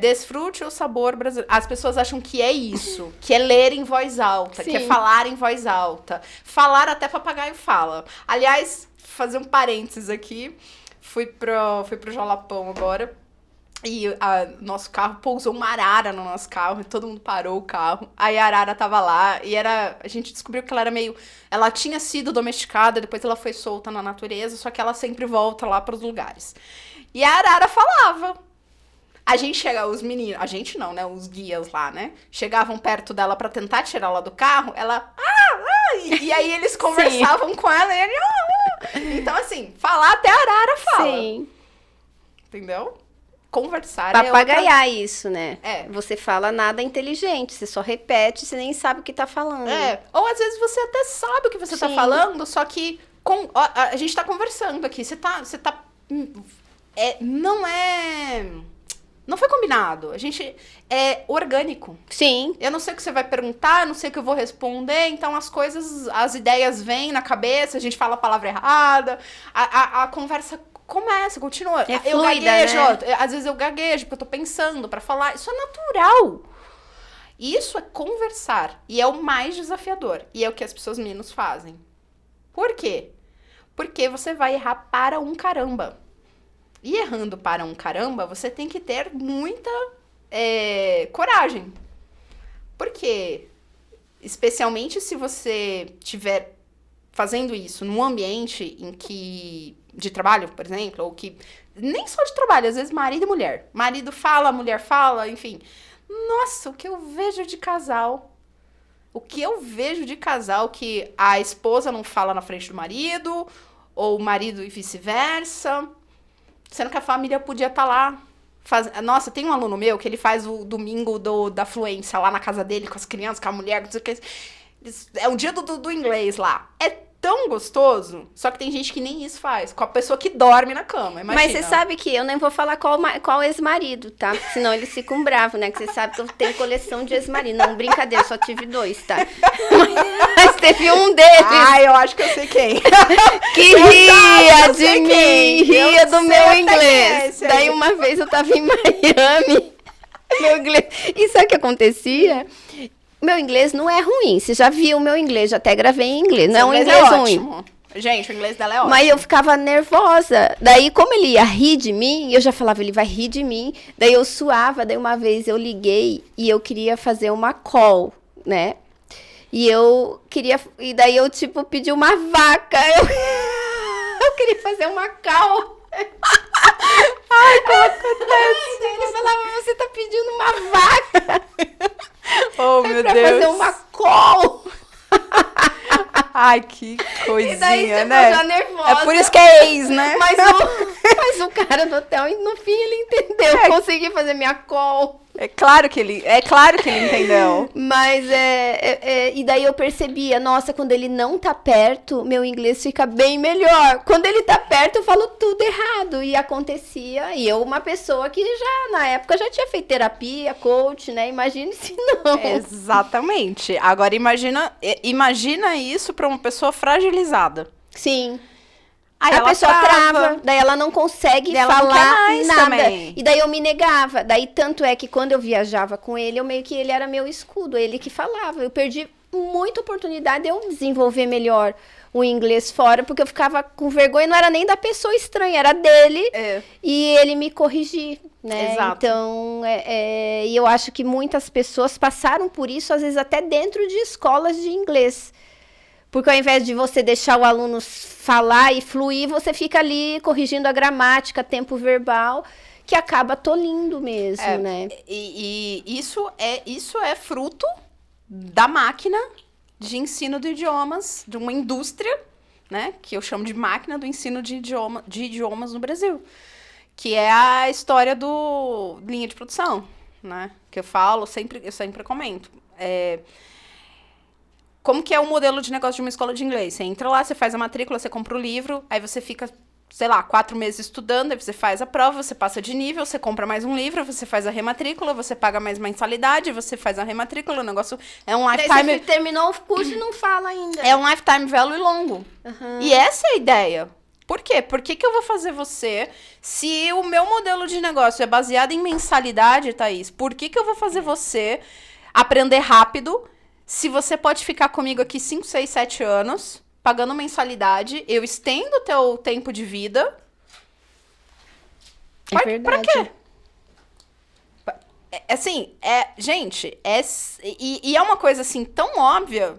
Desfrute o sabor brasileiro. As pessoas acham que é isso, que é ler em voz alta, Sim. que é falar em voz alta. Falar até papagaio fala. Aliás, fazer um parênteses aqui, fui pro Jalapão agora, e nosso carro pousou uma arara no nosso carro, e todo mundo parou o carro. Aí a arara tava lá, e a gente descobriu que ela tinha sido domesticada, depois ela foi solta na natureza, só que ela sempre volta lá pros lugares. E a arara falava. A gente não, né, os guias lá, né, chegavam perto dela pra tentar tirar ela do carro, e aí eles conversavam com ela, e ele, Então, assim, falar até a arara fala. Sim. Entendeu? Conversar papagaiar isso, né? É. Você fala nada inteligente, você só repete, você nem sabe o que tá falando. Ou às vezes você até sabe o que você tá falando, só que a gente tá conversando aqui, não foi combinado. É orgânico. Sim. Eu não sei o que você vai perguntar, eu não sei o que eu vou responder, então as ideias vêm na cabeça, a gente fala a palavra errada, a conversa começa, continua. É fluida, eu gaguejo, né? Às vezes eu gaguejo, porque eu tô pensando pra falar. Isso é natural. Isso é conversar. E é o mais desafiador. E é o que as pessoas menos fazem. Por quê? Porque você vai errar para um caramba. E errando para um caramba, você tem que ter muita coragem. Porque, especialmente se você estiver fazendo isso num ambiente de trabalho, por exemplo, ou que... Nem só de trabalho, às vezes marido e mulher. Marido fala, mulher fala, enfim. Nossa, o que eu vejo de casal... que a esposa não fala na frente do marido, ou o marido e vice-versa... Sendo que a família podia estar lá. Nossa, tem um aluno meu que ele faz o domingo da fluência lá na casa dele, com as crianças, com a mulher, não sei o que. É o dia do inglês lá. É tão gostoso, só que tem gente que nem isso faz, com a pessoa que dorme na cama, imagina. Mas você sabe que eu nem vou falar qual ex-marido, tá? Porque senão eles ficam bravos, né? Que você sabe que eu tenho coleção de ex-marido. Não, brincadeira, só tive 2, tá? Mas teve um deles. Eu acho que eu sei quem. Que ria de mim, ria do meu inglês. Daí uma vez eu tava em Miami, meu inglês... E sabe o que acontecia? Meu inglês não é ruim. Você já viu o meu inglês, já até gravei em inglês. Não é um inglês ruim. Gente, o inglês dela é ótimo. Mas eu ficava nervosa. Daí, como ele ia rir de mim, eu já falava, ele vai rir de mim. Daí eu suava. Daí uma vez eu liguei e eu queria fazer uma call, né? E daí eu, tipo, pedi uma vaca. Eu queria fazer uma call. Ai, como acontece? Ele falava, você tá pedindo uma vaca. Oh, meu pra Deus. fazer uma call. Ai, que coisinha, E daí você né? já nervosa. É por isso que é ex, né? Mas o cara do hotel, no fim, ele entendeu. Eu consegui fazer minha call. É claro que ele entendeu. Mas e daí eu percebia, nossa, quando ele não tá perto, meu inglês fica bem melhor. Quando ele tá perto, eu falo tudo errado. E acontecia, e eu, uma pessoa que já, na época, já tinha feito terapia, coach, né? Imagine se não. Exatamente. Agora imagina isso pra uma pessoa fragilizada. Sim. Aí a ela pessoa trava, daí ela não consegue ela falar não quer mais nada. também. E daí eu me negava. Daí tanto é que quando eu viajava com ele, eu meio que ele era meu escudo, ele que falava. Eu perdi muita oportunidade de eu desenvolver melhor o inglês fora, porque eu ficava com vergonha, não era nem da pessoa estranha, era dele. E ele me corrigir, né? Exato. Então, e eu acho que muitas pessoas passaram por isso, às vezes até dentro de escolas de inglês. Porque ao invés de você deixar o aluno falar e fluir, você fica ali corrigindo a gramática, tempo verbal, que acaba tolindo mesmo, né? E isso é fruto da máquina de ensino de idiomas, de uma indústria, né? Que eu chamo de máquina do ensino de idiomas no Brasil. Que é a história do linha de produção, né? Que eu sempre comento. Como que é o modelo de negócio de uma escola de inglês? Você entra lá, você faz a matrícula, você compra o livro, aí você fica, sei lá, 4 meses estudando, aí você faz a prova, você passa de nível, você compra mais um livro, você faz a rematrícula, você paga mais mensalidade, você faz a rematrícula, o negócio é um lifetime... Daí você terminou o curso e não fala ainda. É um lifetime value longo. Uhum. E essa é a ideia. Por quê? Por que eu vou fazer você, se o meu modelo de negócio é baseado em mensalidade, Thaís, por que eu vou fazer você aprender rápido, se você pode ficar comigo aqui 5, 6, 7 anos, pagando mensalidade, eu estendo o teu tempo de vida. É verdade. Pra quê? Assim, gente, e é uma coisa assim tão óbvia,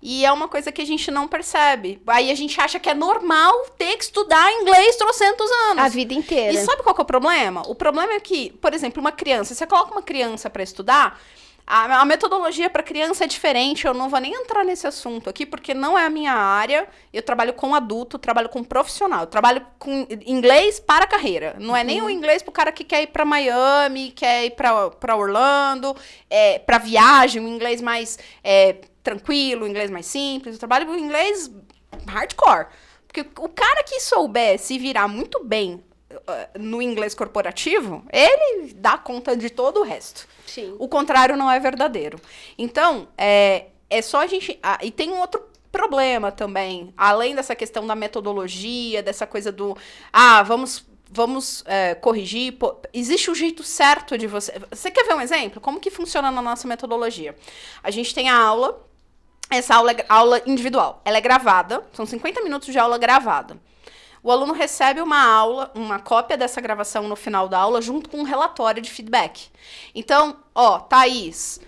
e é uma coisa que a gente não percebe. Aí a gente acha que é normal ter que estudar inglês 300 anos. A vida inteira. E sabe qual que é o problema? O problema é que, por exemplo, uma criança, você coloca uma criança pra estudar, a metodologia para criança é diferente, eu não vou nem entrar nesse assunto aqui, porque não é a minha área. Eu trabalho com adulto, trabalho com profissional, eu trabalho com inglês para a carreira. Não é nem o inglês pro cara que quer ir para Miami, quer ir para Orlando, para viagem, um inglês mais tranquilo, um inglês mais simples. Eu trabalho com inglês hardcore. Porque o cara que souber se virar muito bem no inglês corporativo, ele dá conta de todo o resto. Sim. O contrário não é verdadeiro. Então, é só a gente... e tem um outro problema também, além dessa questão da metodologia, dessa coisa do... vamos corrigir. Existe o jeito certo de você... Você quer ver um exemplo? Como que funciona na nossa metodologia? A gente tem a aula, essa aula é aula individual. Ela é gravada, são 50 minutos de aula gravada. O aluno recebe uma cópia dessa gravação no final da aula, junto com um relatório de feedback. Então, Thaís,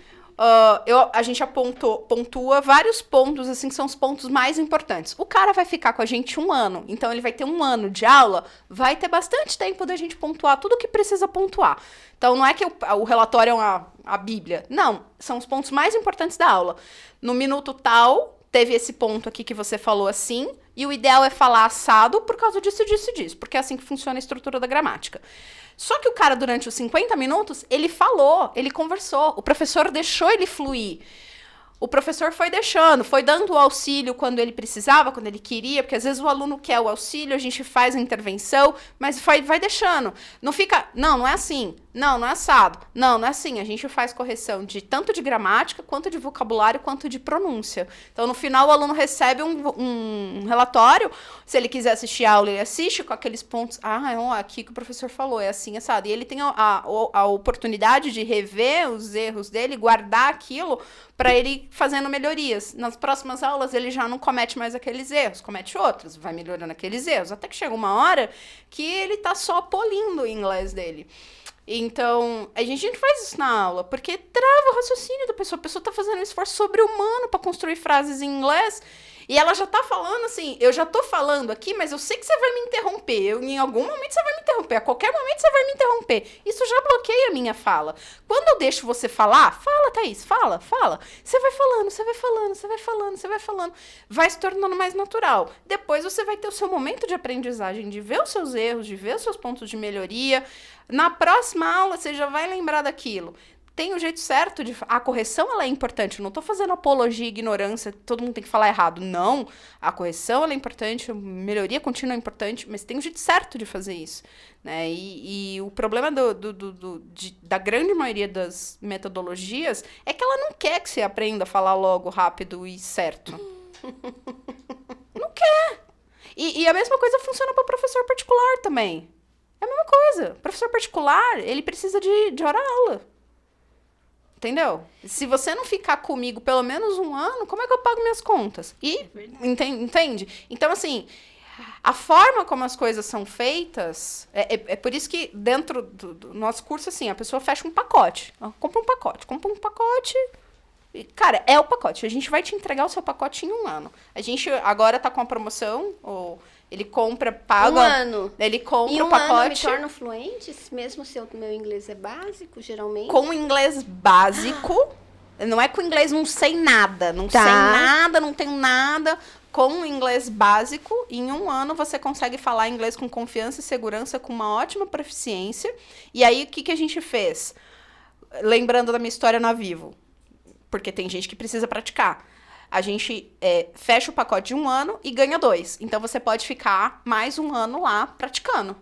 a gente pontua vários pontos, assim, que são os pontos mais importantes. O cara vai ficar com a gente 1 ano, então ele vai ter 1 ano de aula, vai ter bastante tempo da gente pontuar tudo que precisa pontuar. Então, não é que o relatório é a bíblia. Não, são os pontos mais importantes da aula. No minuto tal, teve esse ponto aqui que você falou assim, e o ideal é falar assado por causa disso, disso e disso, porque é assim que funciona a estrutura da gramática. Só que o cara, durante os 50 minutos, ele falou, ele conversou, o professor deixou ele fluir. O professor foi deixando, foi dando o auxílio quando ele precisava, quando ele queria, porque às vezes o aluno quer o auxílio, a gente faz a intervenção, mas vai deixando. Não fica, não é assim, não é assado, não é assim. A gente faz correção tanto de gramática, quanto de vocabulário, quanto de pronúncia. Então, no final, o aluno recebe um relatório, se ele quiser assistir a aula, ele assiste com aqueles pontos, aqui que o professor falou, é assim, assado. E ele tem a oportunidade de rever os erros dele, guardar aquilo, para ele fazendo melhorias. Nas próximas aulas, ele já não comete mais aqueles erros, comete outros, vai melhorando aqueles erros, até que chega uma hora que ele tá só polindo o inglês dele. Então, a gente faz isso na aula, porque trava o raciocínio da pessoa. A pessoa tá fazendo um esforço sobre-humano para construir frases em inglês E ela já tá falando assim, eu já tô falando aqui, mas eu sei que você vai me interromper. Em algum momento você vai me interromper. A qualquer momento você vai me interromper. Isso já bloqueia a minha fala. Quando eu deixo você falar, fala, Thaís, fala. Você vai falando, você vai falando, você vai falando, você vai falando. Vai se tornando mais natural. Depois você vai ter o seu momento de aprendizagem, de ver os seus erros, de ver os seus pontos de melhoria. Na próxima aula, você já vai lembrar daquilo. Tem o jeito certo de... A correção, ela é importante. Eu não tô fazendo apologia, ignorância, todo mundo tem que falar errado. Não. A correção, ela é importante, a melhoria contínua é importante, mas tem o jeito certo de fazer isso, né? E o problema da grande maioria das metodologias é que ela não quer que você aprenda a falar logo, rápido e certo. Não quer. E a mesma coisa funciona para o professor particular também. É a mesma coisa. O professor particular, ele precisa de hora-aula. Entendeu? Se você não ficar comigo pelo menos 1 ano, como é que eu pago minhas contas? E, entende? Então, assim, a forma como as coisas são feitas, é por isso que dentro do nosso curso, assim, a pessoa fecha um pacote. Compra um pacote. E, cara, é o pacote. A gente vai te entregar o seu pacote em 1 ano. A gente agora tá com a promoção, ele compra, paga... 1 ano. Ele compra em o pacote... Em 1 ano eu me torno fluente, mesmo se o meu inglês é básico, geralmente? Com o inglês básico, não é com o inglês não sei nada, não sei nada, não tenho nada. Com o inglês básico, em 1 ano você consegue falar inglês com confiança e segurança, com uma ótima proficiência. E aí, o que a gente fez? Lembrando da minha história na Vivo, porque tem gente que precisa praticar. A gente fecha o pacote de 1 ano e ganha 2. Então, você pode ficar mais 1 ano lá praticando.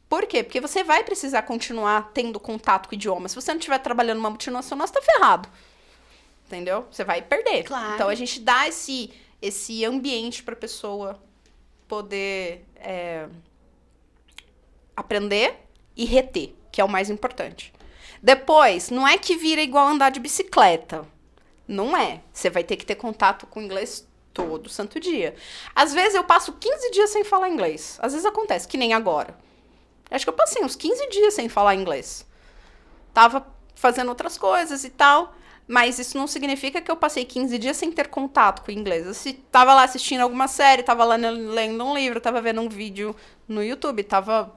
Por quê? Porque você vai precisar continuar tendo contato com o idioma. Se você não estiver trabalhando numa multinacional, você tá ferrado. Entendeu? Você vai perder. Claro. Então, a gente dá esse ambiente para a pessoa poder aprender e reter, que é o mais importante. Depois, não é que vira igual andar de bicicleta. Não é. Você vai ter que ter contato com o inglês todo santo dia. Às vezes eu passo 15 dias sem falar inglês. Às vezes acontece, que nem agora. Acho que eu passei uns 15 dias sem falar inglês. Tava fazendo outras coisas e tal, mas isso não significa que eu passei 15 dias sem ter contato com o inglês. Eu tava lá assistindo alguma série, tava lá lendo um livro, tava vendo um vídeo no YouTube, tava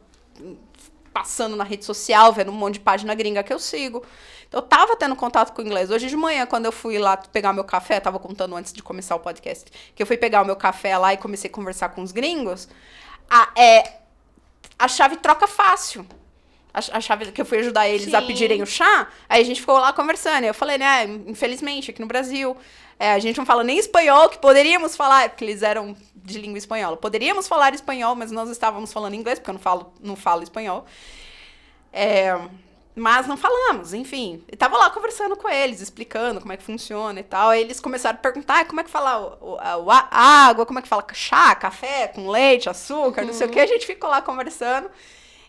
passando na rede social, vendo um monte de página gringa que eu sigo. Então, eu tava tendo contato com o inglês. Hoje de manhã, quando eu fui lá pegar meu café, tava contando antes de começar o podcast, que eu fui pegar o meu café lá e comecei a conversar com os gringos, a chave troca fácil. A chave que eu fui ajudar eles a pedirem o chá, aí a gente ficou lá conversando. Eu falei, né, infelizmente, aqui no Brasil, a gente não fala nem espanhol, que poderíamos falar, porque eles eram de língua espanhola. Poderíamos falar espanhol, mas nós estávamos falando inglês, porque eu não falo espanhol. Mas não falamos, enfim. Eu tava lá conversando com eles, explicando como é que funciona e tal. Aí eles começaram a perguntar como é que fala a água, como é que fala chá, café, com leite, açúcar, não sei o que. A gente ficou lá conversando.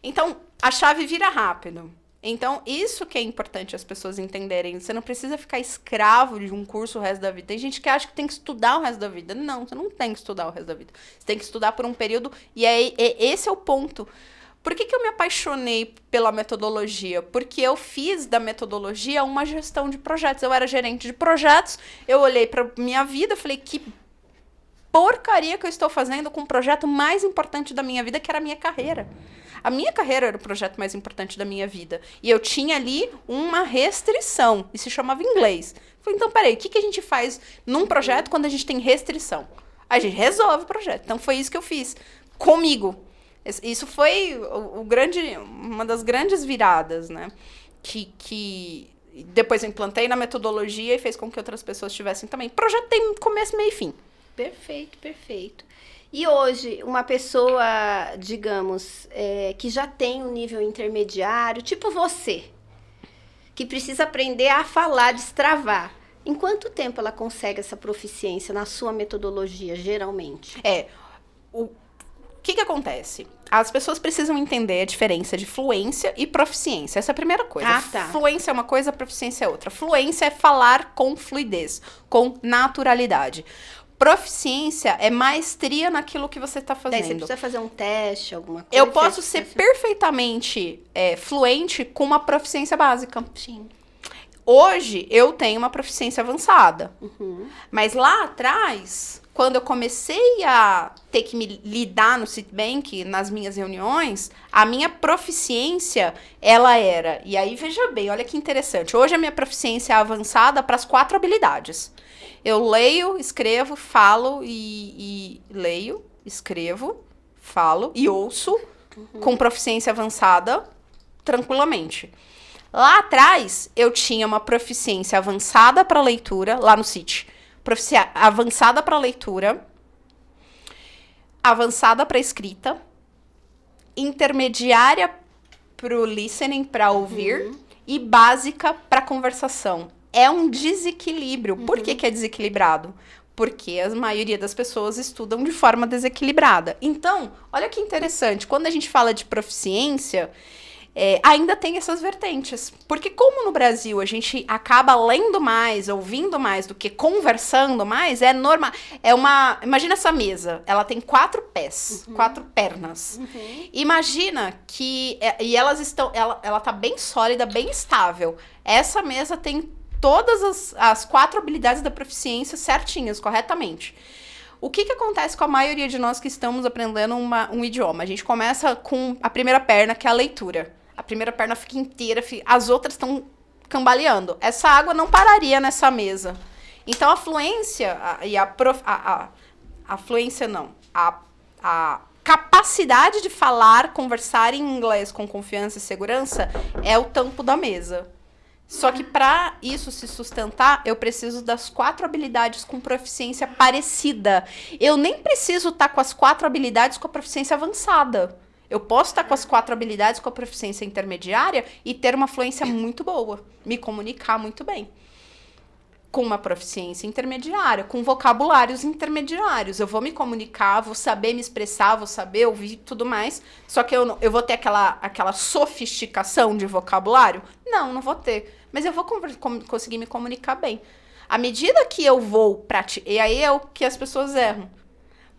Então, a chave vira rápido. Então, isso que é importante as pessoas entenderem. Você não precisa ficar escravo de um curso o resto da vida. Tem gente que acha que tem que estudar o resto da vida. Não, você não tem que estudar o resto da vida. Você tem que estudar por um período. E esse é o ponto. Por que eu me apaixonei pela metodologia? Porque eu fiz da metodologia uma gestão de projetos. Eu era gerente de projetos, eu olhei para minha vida e falei, que porcaria que eu estou fazendo com o projeto mais importante da minha vida, que era a minha carreira. A minha carreira era o projeto mais importante da minha vida. E eu tinha ali uma restrição, e se chamava inglês. Eu falei, então, peraí, o que a gente faz num projeto quando a gente tem restrição? A gente resolve o projeto. Então, foi isso que eu fiz comigo. Isso foi uma das grandes viradas, né? Que depois eu implantei na metodologia e fez com que outras pessoas tivessem também. O projeto tem começo, meio e fim. Perfeito, perfeito. E hoje, uma pessoa, digamos, que já tem um nível intermediário, tipo você, que precisa aprender a falar, destravar. Em quanto tempo ela consegue essa proficiência na sua metodologia, geralmente? O que acontece? As pessoas precisam entender a diferença de fluência e proficiência. Essa é a primeira coisa. Tá. Fluência é uma coisa, proficiência é outra. Fluência é falar com fluidez, com naturalidade. Proficiência é maestria naquilo que você está fazendo. Daí você precisa fazer um teste, alguma coisa? Eu posso ser perfeitamente fluente com uma proficiência básica. Sim. Hoje, eu tenho uma proficiência avançada. Uhum. Mas lá atrás, quando eu comecei a ter que me lidar no Citibank, nas minhas reuniões, a minha proficiência, ela era... E aí, veja bem, olha que interessante. Hoje a minha proficiência é avançada para as 4 habilidades. Eu leio, escrevo, falo e leio, escrevo, falo e ouço com proficiência avançada tranquilamente. Lá atrás, eu tinha uma proficiência avançada para leitura, lá no Citi. Proficiência avançada para leitura, avançada para escrita, intermediária para o listening, para ouvir, e básica para conversação. É um desequilíbrio. Por que é desequilibrado? Porque a maioria das pessoas estudam de forma desequilibrada. Então, olha que interessante, quando a gente fala de proficiência, ainda tem essas vertentes. Porque como no Brasil a gente acaba lendo mais, ouvindo mais do que conversando mais, é normal. Imagina essa mesa, ela tem 4 pés, 4 pernas. Imagina que... E elas estão... Ela tá bem sólida, bem estável. Essa mesa tem todas as 4 habilidades da proficiência certinhas, corretamente. O que acontece com a maioria de nós que estamos aprendendo um idioma? A gente começa com a primeira perna, que é a leitura. A primeira perna fica inteira, as outras estão cambaleando. Essa água não pararia nessa mesa. Então, a fluência a fluência não. A capacidade de falar, conversar em inglês com confiança e segurança é o tampo da mesa. Só que para isso se sustentar, eu preciso das 4 habilidades com proficiência parecida. Eu nem preciso estar com as 4 habilidades com a proficiência avançada. Eu posso estar com as 4 habilidades com a proficiência intermediária e ter uma fluência muito boa. Me comunicar muito bem. Com uma proficiência intermediária, com vocabulários intermediários. Eu vou me comunicar, vou saber me expressar, vou saber ouvir tudo mais. Só que eu vou ter aquela sofisticação de vocabulário? Não vou ter. Mas eu vou conseguir me comunicar bem. À medida que eu vou praticar... E aí é o que as pessoas erram.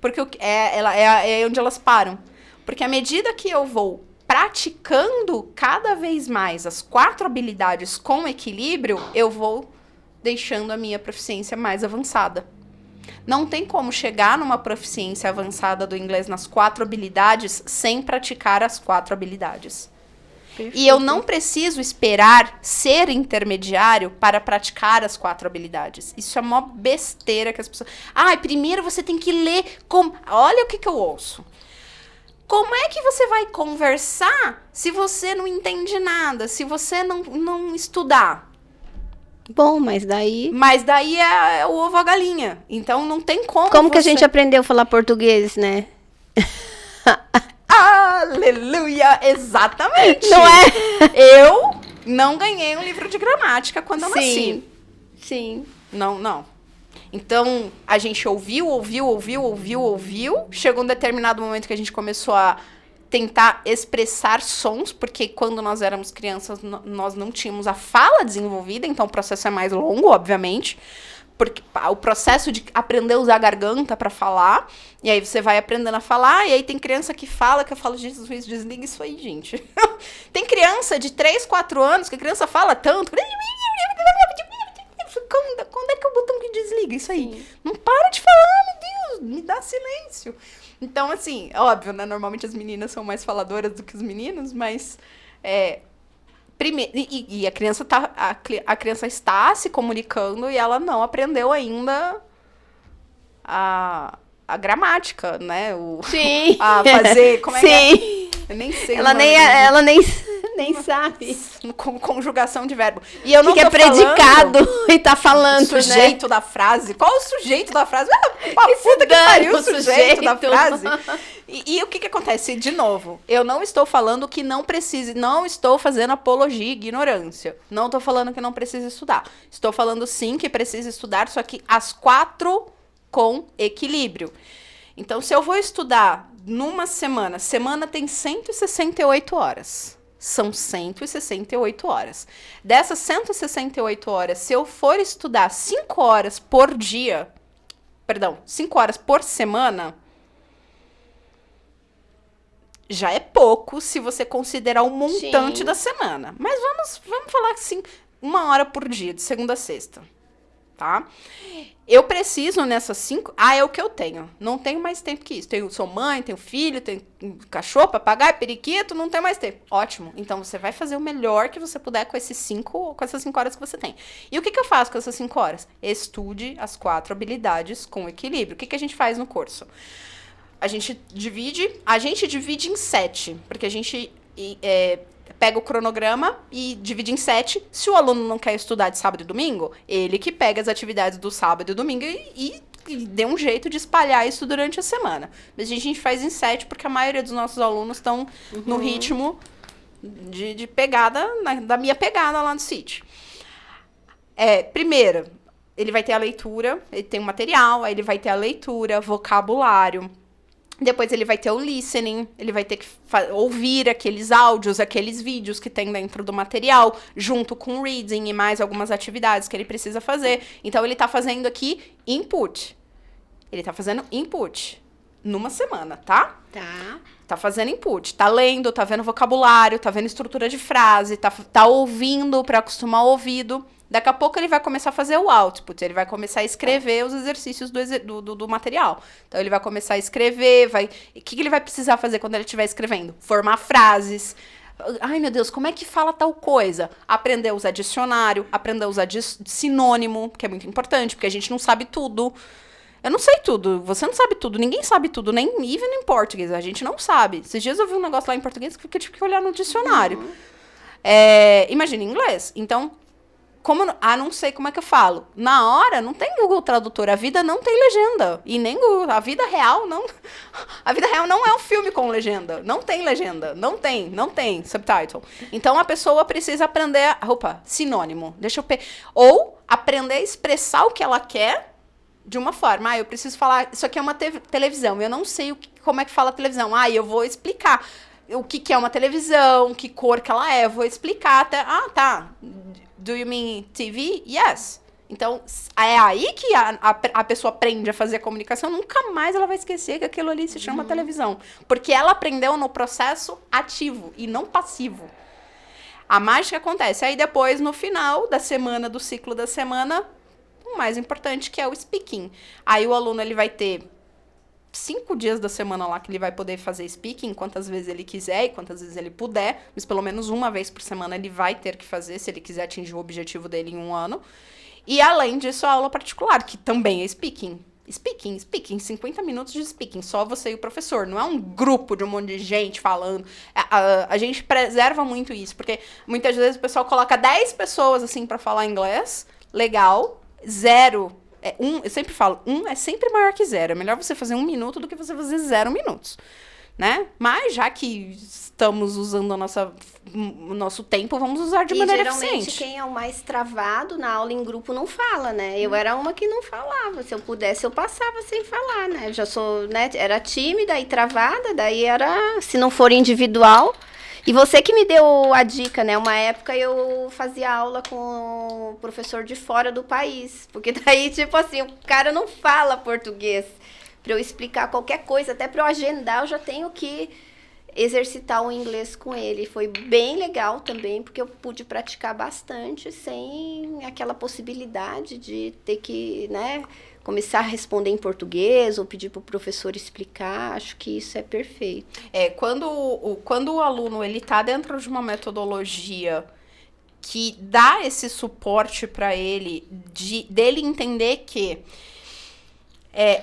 Porque é onde elas param. Porque à medida que eu vou praticando cada vez mais as 4 habilidades com equilíbrio, eu vou deixando a minha proficiência mais avançada. Não tem como chegar numa proficiência avançada do inglês nas 4 habilidades sem praticar as 4 habilidades. Perfeito. E eu não preciso esperar ser intermediário para praticar as 4 habilidades. Isso é uma besteira que as pessoas... primeiro você tem que ler... Olha o que eu ouço. Como é que você vai conversar se você não entende nada? Se você não estudar? Bom, mas daí... Mas daí é o ovo a galinha. Então não tem como... Como que a gente aprendeu a falar português, né? Aleluia! Exatamente! Não é? Eu não ganhei um livro de gramática quando eu nasci. Sim. Não. Então, a gente ouviu. Chegou um determinado momento que a gente começou a tentar expressar sons, porque quando nós éramos crianças, nós não tínhamos a fala desenvolvida, então o processo é mais longo, obviamente, porque o processo de aprender a usar a garganta para falar, e aí você vai aprendendo a falar, e aí tem criança que fala, que eu falo, Jesus, desliga isso aí, gente. Tem criança de 3, 4 anos, que a criança fala tanto... Quando é que é o botão que desliga isso aí? Sim. Não para de falar, meu Deus, me dá silêncio. Então, assim, óbvio, né? Normalmente as meninas são mais faladoras do que os meninos, mas... Primeiro, e a criança a criança está se comunicando e ela não aprendeu ainda a gramática, né? Sim. A fazer... Como é Sim. que é? Eu nem sei. Ela nem sabe. Com conjugação de verbo. E eu não que é predicado e tá falando, sujeito, né? Da frase. Qual o sujeito da frase? Puta que pariu o sujeito da frase. E o que acontece? De novo, eu não estou falando que não precise, não estou fazendo apologia à ignorância. Não estou falando que não precisa estudar. Estou falando sim que precisa estudar, só que as 4 com equilíbrio. Então, se eu vou estudar numa semana tem 168 horas. São 168 horas. Dessas 168 horas, se eu for estudar 5 horas por dia, 5 horas por semana, já é pouco se você considerar o montante Sim. da semana. Mas vamos falar assim, 1 hora por dia, de segunda a sexta. tá? Eu preciso nessas 5... é o que eu tenho. Não tenho mais tempo que isso. Sou mãe, tenho filho, tenho cachorro, papagaio, periquito, não tenho mais tempo. Ótimo. Então, você vai fazer o melhor que você puder com essas 5 horas que você tem. E o que eu faço com essas 5 horas? Estude as 4 habilidades com equilíbrio. O que a gente faz no curso? A gente divide em 7, porque a gente pega o cronograma e divide em 7. Se o aluno não quer estudar de sábado e domingo, ele que pega as atividades do sábado e domingo e dê um jeito de espalhar isso durante a semana. Mas a gente faz em 7, porque a maioria dos nossos alunos estão no ritmo de pegada, da minha pegada lá no City. Primeiro, ele vai ter a leitura, ele tem o material, aí ele vai ter a leitura, vocabulário. Depois ele vai ter o listening, ele vai ter que ouvir aqueles áudios, aqueles vídeos que tem dentro do material, junto com o reading e mais algumas atividades que ele precisa fazer. Então, ele tá fazendo aqui input. Ele tá fazendo input numa semana, tá? Tá fazendo input, tá lendo, tá vendo vocabulário, tá vendo estrutura de frase, tá ouvindo para acostumar o ouvido. Daqui a pouco ele vai começar a fazer o output, ele vai começar a escrever os exercícios do material. Então, ele vai começar a escrever, o que ele vai precisar fazer quando ele estiver escrevendo? Formar frases. Ai, meu Deus, como é que fala tal coisa? Aprender a usar dicionário, aprender a usar sinônimo, que é muito importante, porque a gente não sabe tudo. Eu não sei tudo, você não sabe tudo, ninguém sabe tudo, nem even em português, a gente não sabe. Esses dias eu vi um negócio lá em português que eu tive que olhar no dicionário. Imagina em inglês. Então, não sei como é que eu falo. Na hora, não tem Google Tradutor. A vida não tem legenda. E nem a vida real não... A vida real não é um filme com legenda. Não tem legenda. Não tem subtitle. Então, a pessoa precisa aprender... sinônimo. Ou aprender a expressar o que ela quer de uma forma. Eu preciso falar... Isso aqui é uma televisão. Eu não sei como é que fala televisão. Eu vou explicar o que é uma televisão, que cor que ela é. Eu vou explicar até... tá... Do you mean TV? Yes. Então, é aí que a pessoa aprende a fazer a comunicação. Nunca mais ela vai esquecer que aquilo ali se chama televisão. Porque ela aprendeu no processo ativo e não passivo. A mágica acontece. Aí depois, no final da semana, do ciclo da semana, o mais importante que é o speaking. Aí o aluno ele vai ter 5 dias da semana lá que ele vai poder fazer speaking, quantas vezes ele quiser e quantas vezes ele puder, mas pelo menos uma vez por semana ele vai ter que fazer, se ele quiser atingir o objetivo dele em 1 ano. E além disso, a aula particular, que também é speaking. Speaking, 50 minutos de speaking, só você e o professor, não é um grupo de um monte de gente falando. A gente preserva muito isso, porque muitas vezes o pessoal coloca 10 pessoas assim para falar inglês, legal, 0... eu sempre falo, 1 é sempre maior que 0. É melhor você fazer 1 minuto do que você fazer 0 minutos, né? Mas já que estamos usando o nosso tempo, vamos usar de maneira eficiente. Geralmente, quem é o mais travado na aula em grupo não fala, né? Eu era uma que não falava. Se eu pudesse, eu passava sem falar, né? Eu já sou, né? Era tímida e travada, daí era, se não for individual... E você que me deu a dica, né? Uma época eu fazia aula com o professor de fora do país. Porque daí, tipo assim, o cara não fala português. Para eu explicar qualquer coisa, até para eu agendar, eu já tenho que exercitar o inglês com ele. Foi bem legal também, porque eu pude praticar bastante sem aquela possibilidade de ter que, né, começar a responder em português ou pedir para o professor explicar. Acho que isso é perfeito. Quando o aluno ele tá dentro de uma metodologia que dá esse suporte para ele, dele entender que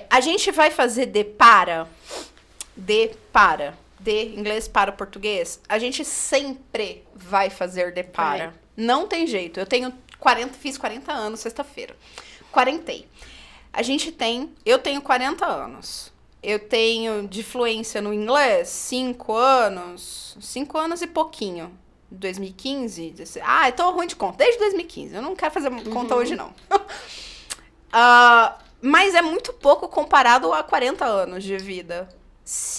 a gente vai fazer de inglês para o português, a gente sempre vai fazer de para. Não tem jeito. Fiz 40 anos sexta-feira. Quarentei. Eu tenho 40 anos. Eu tenho de fluência no inglês 5 anos. 5 anos e pouquinho. 2015. Eu tô ruim de conta. Desde 2015. Eu não quero fazer conta hoje, não. Mas é muito pouco comparado a 40 anos de vida.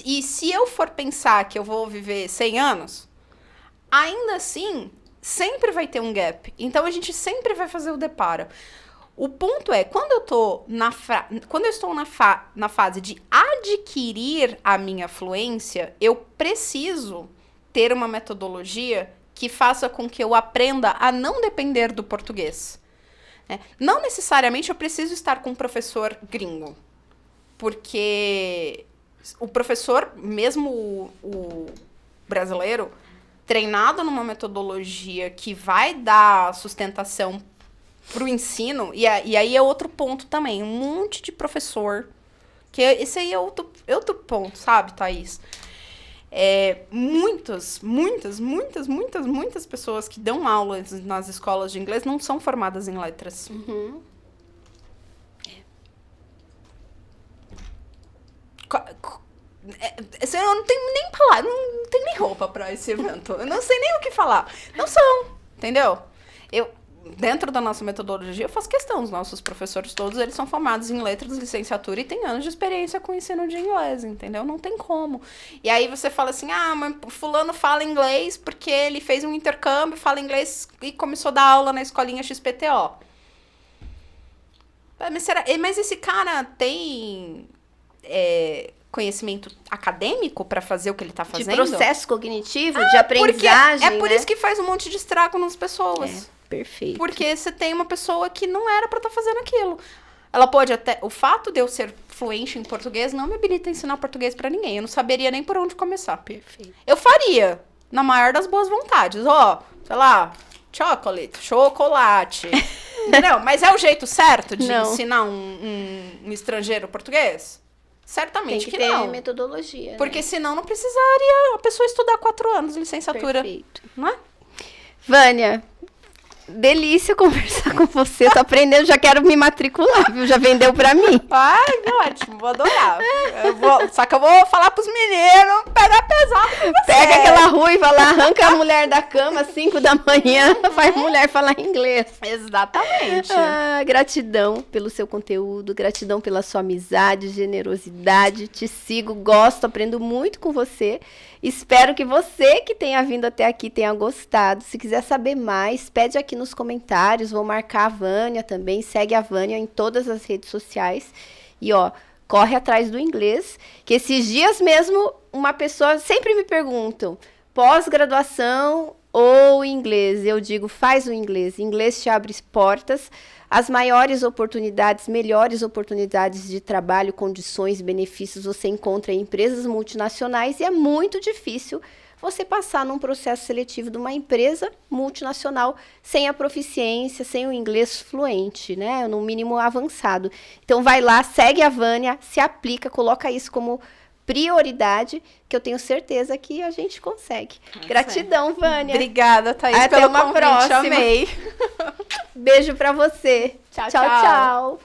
E se eu for pensar que eu vou viver 100 anos, ainda assim, sempre vai ter um gap. Então, a gente sempre vai fazer o depara. O ponto é, quando eu estou na fase de adquirir a minha fluência, eu preciso ter uma metodologia que faça com que eu aprenda a não depender do português. Não necessariamente eu preciso estar com um professor gringo. Porque o professor, mesmo o brasileiro, treinado numa metodologia que vai dar sustentação para o ensino, e aí é outro ponto também, um monte de professor, que esse aí é outro ponto, sabe, Thaís? Muitas pessoas que dão aulas nas escolas de inglês não são formadas em letras. Uhum. Eu não tenho nem palavra, não tenho nem roupa para esse evento. Eu não sei nem o que falar. Não são, entendeu? Dentro da nossa metodologia, eu faço questão. Os nossos professores todos, eles são formados em letras, licenciatura e têm anos de experiência com o ensino de inglês, entendeu? Não tem como. E aí você fala assim, mas fulano fala inglês porque ele fez um intercâmbio, fala inglês e começou a dar aula na escolinha XPTO. Mas esse cara tem conhecimento acadêmico para fazer o que ele tá fazendo? De processo cognitivo, de aprendizagem, é por isso que faz um monte de estrago nas pessoas. Perfeito. Porque você tem uma pessoa que não era pra estar fazendo aquilo. Ela pode até... O fato de eu ser fluente em português não me habilita a ensinar português pra ninguém. Eu não saberia nem por onde começar. Perfeito. Eu faria, na maior das boas vontades. Sei lá, chocolate. Entendeu? Mas é o jeito certo de ensinar um estrangeiro português? Certamente que não. Tem que ter metodologia. Porque senão não precisaria a pessoa estudar 4 anos de licenciatura. Perfeito. Não é? Vânia, delícia conversar com você. Tô aprendendo, já quero me matricular, viu? Já vendeu pra mim. Ai, ótimo, vou adorar. Só que eu vou falar pros meninos pegar pesado com você. Pega aquela ruiva lá, arranca a mulher da cama às 5 da manhã, faz mulher falar inglês. Exatamente. Gratidão pelo seu conteúdo, gratidão pela sua amizade, generosidade. Te sigo, gosto, aprendo muito com você. Espero que você que tenha vindo até aqui tenha gostado. Se quiser saber mais, pede aqui nos comentários. Vou marcar a Vânia também. Segue a Vânia em todas as redes sociais. E, corre atrás do inglês. Que esses dias mesmo, uma pessoa... Sempre me perguntam, pós-graduação ou inglês? Eu digo, faz o inglês. Inglês te abre portas. As maiores oportunidades, melhores oportunidades de trabalho, condições, benefícios você encontra em empresas multinacionais e é muito difícil você passar num processo seletivo de uma empresa multinacional sem a proficiência, sem o inglês fluente, né? No mínimo avançado. Então vai lá, segue a Vânia, se aplica, coloca isso como prioridade, que eu tenho certeza que a gente consegue. Gratidão, Vânia. Obrigada, Thaís, até pelo uma convite, próxima. Amei. Beijo pra você. Tchau, tchau.